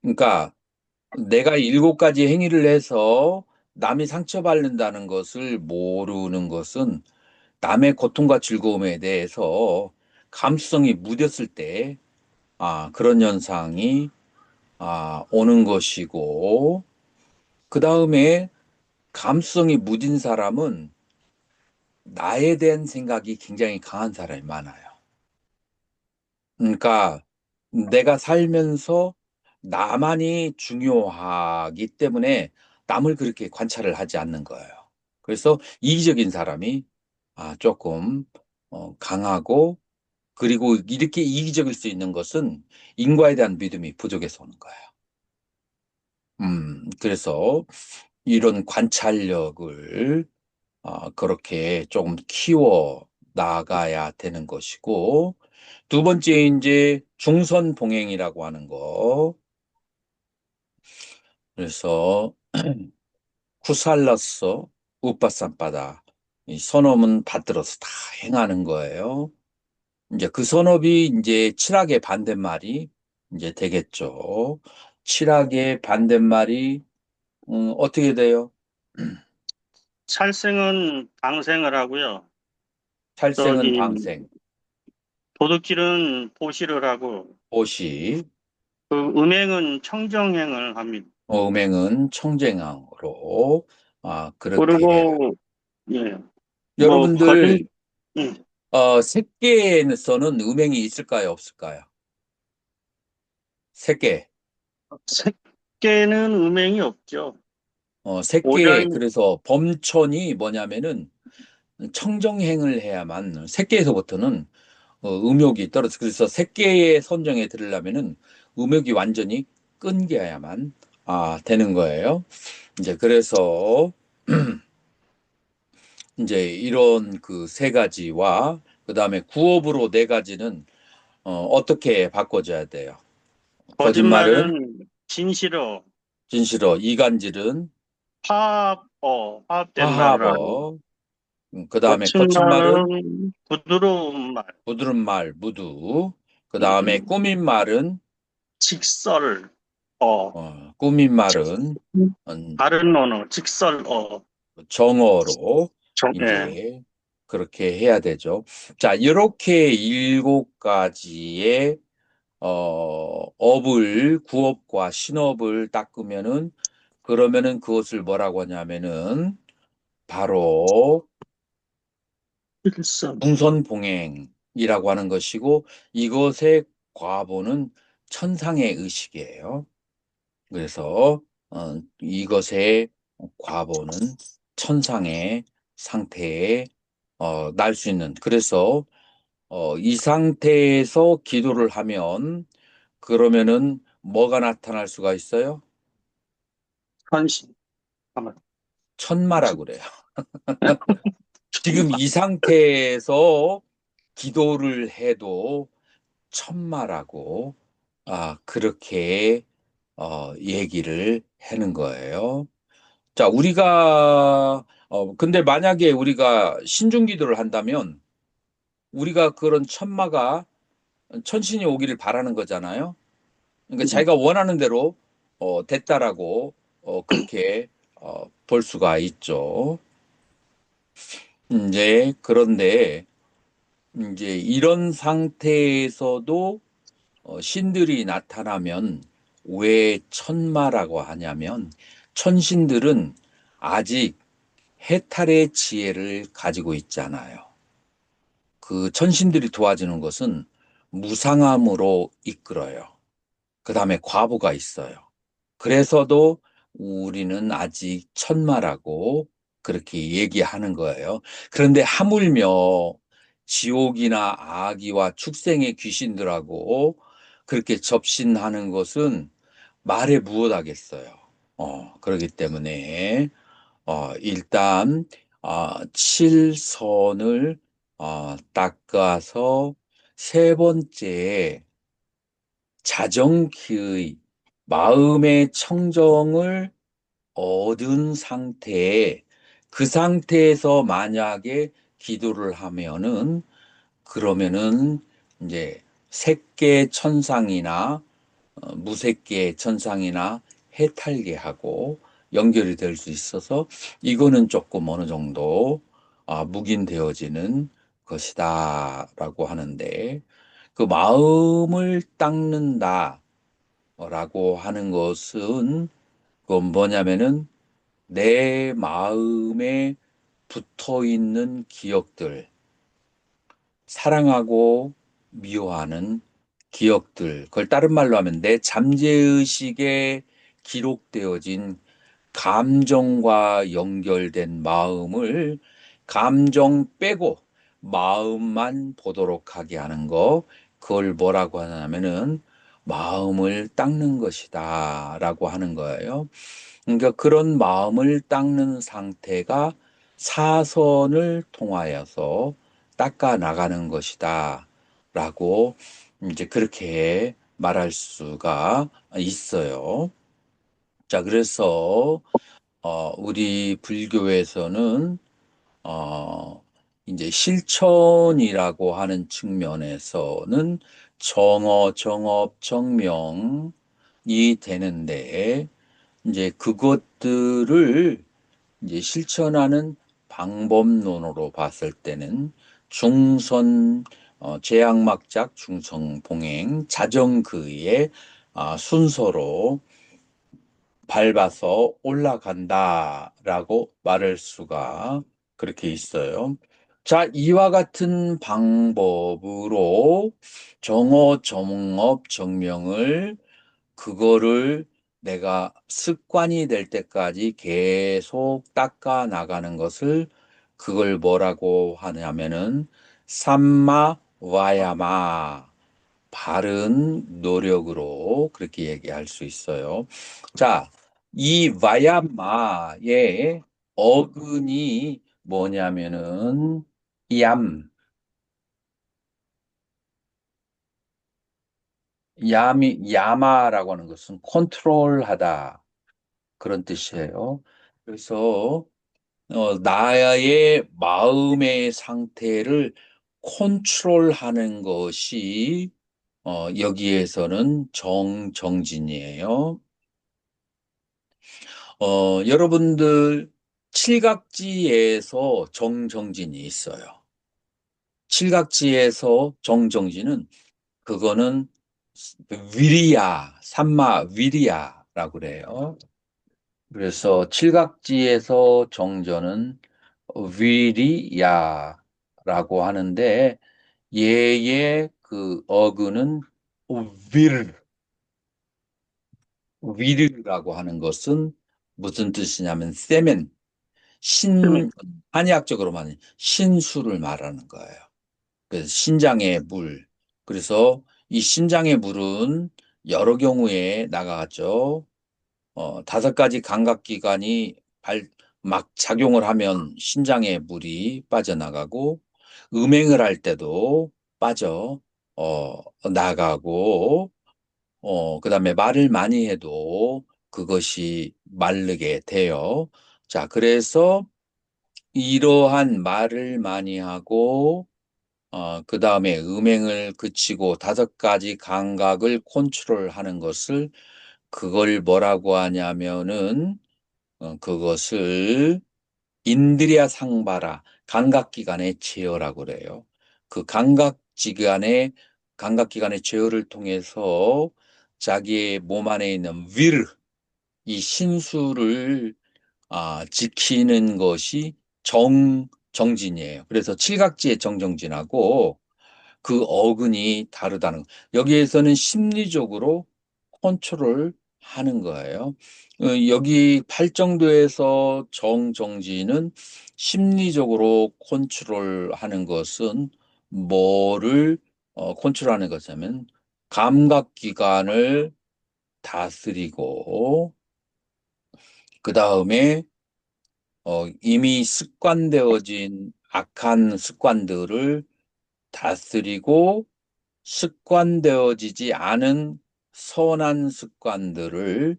그러니까 내가 7가지 행위를 해서 남이 상처받는다는 것을 모르는 것은 남의 고통과 즐거움에 대해서 감수성이 무뎠을 때, 그런 현상이, 오는 것이고, 그 다음에 감수성이 무딘 사람은 나에 대한 생각이 굉장히 강한 사람이 많아요. 그러니까 내가 살면서 나만이 중요하기 때문에 남을 그렇게 관찰을 하지 않는 거예요. 그래서 이기적인 사람이 조금 강하고, 그리고 이렇게 이기적일 수 있는 것은 인과에 대한 믿음이 부족해서 오는 거예요. 그래서 이런 관찰력을 그렇게 조금 키워 나가야 되는 것이고, 두 번째 이제 중선 봉행이라고 하는 거. 그래서 쿠살라서 우빠쌈바다. 이 선업은 받들어서 다 행하는 거예요. 이제 그 선업이 이제 칠학의 반대말이 이제 되겠죠. 칠학의 반대말이 어떻게 돼요?
찰생은 방생을 하고요.
살생은
저기
방생,
도둑질은 보시를 하고
보시,
그 음행은 청정행을 합니다.
음행은 청쟁항으로 그렇게.
그리고 예, 뭐
여러분들
거짓 예.
색계에서는 음행이 있을까요, 없을까요? 색계.
색계는 음행이 없죠.
색계,
오장
그래서 범천이 뭐냐면은 청정행을 해야만 색계에서부터는 음욕이 떨어져. 그래서 색계의 선정에 들으려면은 음욕이 완전히 끊겨야만 되는 거예요. 이제 그래서 이제 이런 그 3가지와 그다음에 구업으로 4가지는 어떻게 바꿔줘야 돼요? 거짓말은
거짓말은 진실어,
진실어, 이간질은
화합된 말을 하고
화합어, 그다음에
거친
거친 말은
말은 부드러운 말,
부드른 말, 무두, 그다음에
음,
꾸민 말은
직설, 어,
꾸민 말은
다른 언어, 직설어,
정어로
예.
이제 그렇게 해야 되죠. 자, 이렇게 7가지의 업을, 구업과 신업을 닦으면은, 그러면은 그것을 뭐라고 하냐면은 바로
일선.
중선봉행이라고 하는 것이고, 이것의 과보는 천상의 의식이에요. 그래서 이것의 과보는 천상의 상태에 날 수 있는. 그래서 이 상태에서 기도를 하면, 그러면은 뭐가 나타날 수가 있어요?
헌신. 가만.
천마라고 그래요. 지금 이 상태에서 기도를 해도 천마라고 그렇게 얘기를 하는 거예요. 자, 우리가 근데 만약에 우리가 신중 기도를 한다면 우리가 그런 천마가 천신이 오기를 바라는 거잖아요. 그러니까 자기가 원하는 대로 됐다라고 그렇게 볼 수가 있죠. 이제 그런데 이제 이런 상태에서도 신들이 나타나면 왜 천마라고 하냐면, 천신들은 아직 해탈의 지혜를 가지고 있잖아요. 그 천신들이 도와주는 것은 무상함으로 이끌어요. 그 다음에 과부가 있어요. 그래서도 우리는 아직 천마라고 그렇게 얘기하는 거예요. 그런데 하물며 지옥이나 아기와 축생의 귀신들하고 그렇게 접신하는 것은 말에 무엇하겠어요. 그렇기 때문에 일단 칠선을 닦아서 세 번째 자정기의 마음의 청정을 얻은 상태에 그 상태에서 만약에 기도를 하면은 그러면은 이제 색계 천상이나 무색계 천상이나 해탈계하고 연결이 될 수 있어서 이거는 조금 어느 정도 묵인되어지는 것이다라고 하는데 그 마음을 닦는다라고 하는 것은 그건 뭐냐면은 내 마음에 붙어 있는 기억들, 사랑하고 미워하는 기억들, 그걸 다른 말로 하면 내 잠재의식에 기록되어진 감정과 연결된 마음을 감정 빼고 마음만 보도록 하게 하는 거, 그걸 뭐라고 하냐면은 마음을 닦는 것이다 라고 하는 거예요. 그러니까 그런 마음을 닦는 상태가 사선을 통하여서 닦아 나가는 것이다 라고 이제 그렇게 말할 수가 있어요. 자, 그래서 우리 불교에서는 어, 이제 실천이라고 하는 측면에서는 정어, 정업, 정명이 되는데 이제 그것들을 이제 실천하는 방법론으로 봤을 때는 중선, 제약막작, 중성봉행, 자정그의 순서로 밟아서 올라간다라고 말할 수가 그렇게 있어요. 자, 이와 같은 방법으로 정어, 정업, 정명을 그거를 내가 습관이 될 때까지 계속 닦아 나가는 것을 그걸 뭐라고 하냐면은 삼마 와야마 바른 노력으로 그렇게 얘기할 수 있어요. 자, 이 와야마의 어근이 뭐냐면은 얌, 야마라고 하는 것은 컨트롤하다 그런 뜻이에요. 그래서 나의 마음의 상태를 컨트롤하는 것이 여기에서는 정진이에요. 여러분들 칠각지에서 정진이 있어요. 칠각지에서 정진은 그거는 위리야, 삼마 위리야라고 그래요. 그래서 칠각지에서 정전은 위리야라고 하는데 얘의 그 어근은 위르, 위르라고 하는 것은 무슨 뜻이냐면 세멘, 한의학적으로 말하면 신수를 말하는 거예요. 그래서 신장의 물. 그래서 이 신장의 물은 여러 경우에 나가죠. 5가지 감각기관이 막 작용을 하면 신장에 물이 빠져나가고, 음행을 할 때도 빠져, 나가고, 그 다음에 말을 많이 해도 그것이 마르게 돼요. 자, 그래서 이러한 말을 많이 하고, 그 다음에 음행을 그치고 5가지 감각을 컨트롤하는 것을 그걸 뭐라고 하냐면은 그것을 인드리아 상바라 감각기관의 제어라고 그래요. 그 감각기관의 제어를 통해서 자기의 몸 안에 있는 위르 이 신수를 지키는 것이 정진이에요. 그래서 칠각지의 정정진하고 그 어근이 다르다는 거. 여기에서는 심리적으로 컨트롤 하는 거예요. 여기 팔정도에서 정정지는 심리적으로 컨트롤 하는 것은 뭐를 컨트롤하는 것이냐면 감각기관을 다스리고 그 다음에 이미 습관되어진 악한 습관들을 다스리고 습관되어지지 않은 선한 습관들을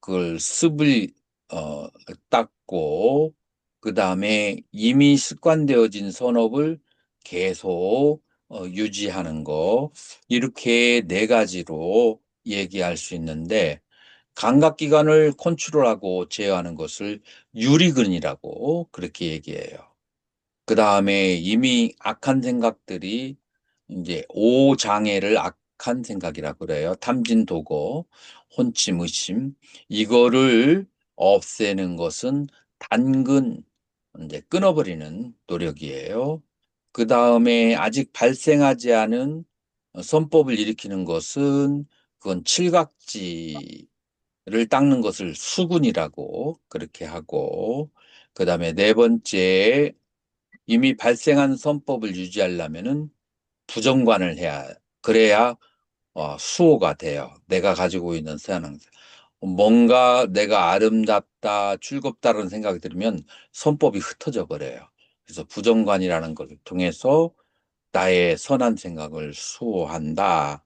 그걸 습을 닦고 그 다음에 이미 습관되어진 선업을 계속 유지하는 거 이렇게 네 가지로 얘기할 수 있는데 감각기관을 컨트롤하고 제어하는 것을 유리근이라고 그렇게 얘기해요. 그 다음에 이미 악한 생각들이 이제 오장애를 악한 생각이라고 그래요. 탐진, 도거, 혼침, 의심. 이거를 없애는 것은 단근, 이제 끊어버리는 노력이에요. 그 다음에 아직 발생하지 않은 선법을 일으키는 것은 그건 칠각지를 닦는 것을 수군이라고 그렇게 하고, 그 다음에 네 번째, 이미 발생한 선법을 유지하려면은 부정관을 해야, 그래야 수호가 돼요. 내가 가지고 있는 세안항상. 뭔가 내가 아름답다, 즐겁다는 생각이 들면 선법이 흩어져 버려요. 그래서 부정관이라는 것을 통해서 나의 선한 생각을 수호한다.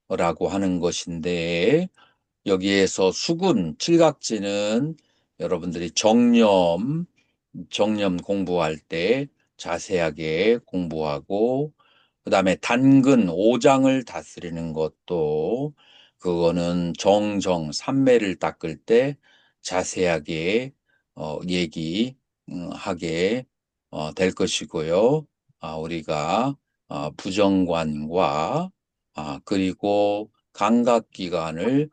라고 하는 것인데, 여기에서 수군, 칠각지는 여러분들이 정념 공부할 때 자세하게 공부하고, 그 다음에 단근, 오장을 다스리는 것도, 그거는 삼매를 닦을 때 자세하게 얘기하게 될 것이고요. 우리가 부정관과 그리고 감각기관을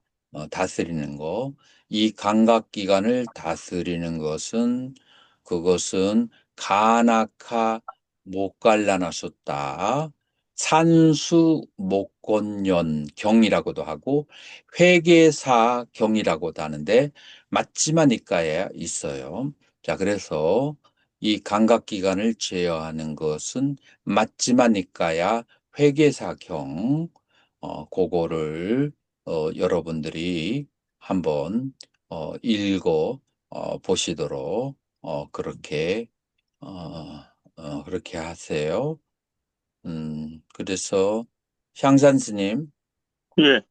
다스리는 거. 이 감각기관을 다스리는 것은 그것은 가나카 못갈라나숫다. 산수 목곤연 경이라고도 하고 회계사 경이라고도 하는데 맞지만 이과에 있어요. 자, 그래서 이 감각기관을 제어하는 것은 맞지만 이과야 회계사 경 그거를 여러분들이 한번 읽어 보시도록 그렇게 그렇게 하세요. 그래서 향산 스님,
예,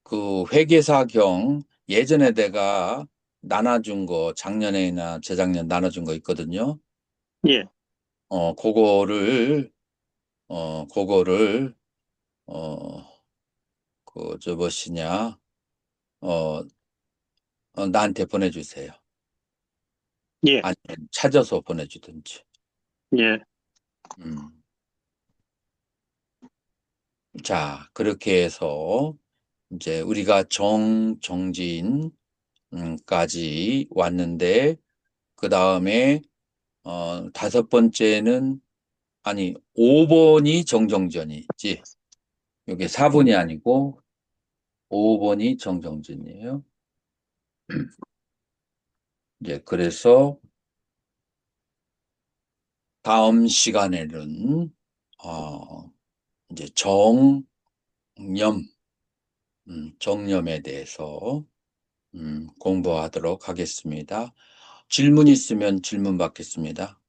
그 회계사경 예전에 내가 나눠준 거 작년에나 재작년 나눠준 거 있거든요.
예,
그거를 그거를 그 저 무엇이냐 어, 나한테 보내주세요.
예,
아니면 찾아서 보내주든지.
예,
음. 자, 그렇게 해서 이제 우리가 정진까지 왔는데 그 다음에 다섯 번째는 아니 5번이 정정전이지. 이게 4번이 아니고 5번이 정정전이에요. 이제 그래서 다음 시간에는 이제 정념, 정념에 대해서 공부하도록 하겠습니다. 질문 있으면 질문 받겠습니다.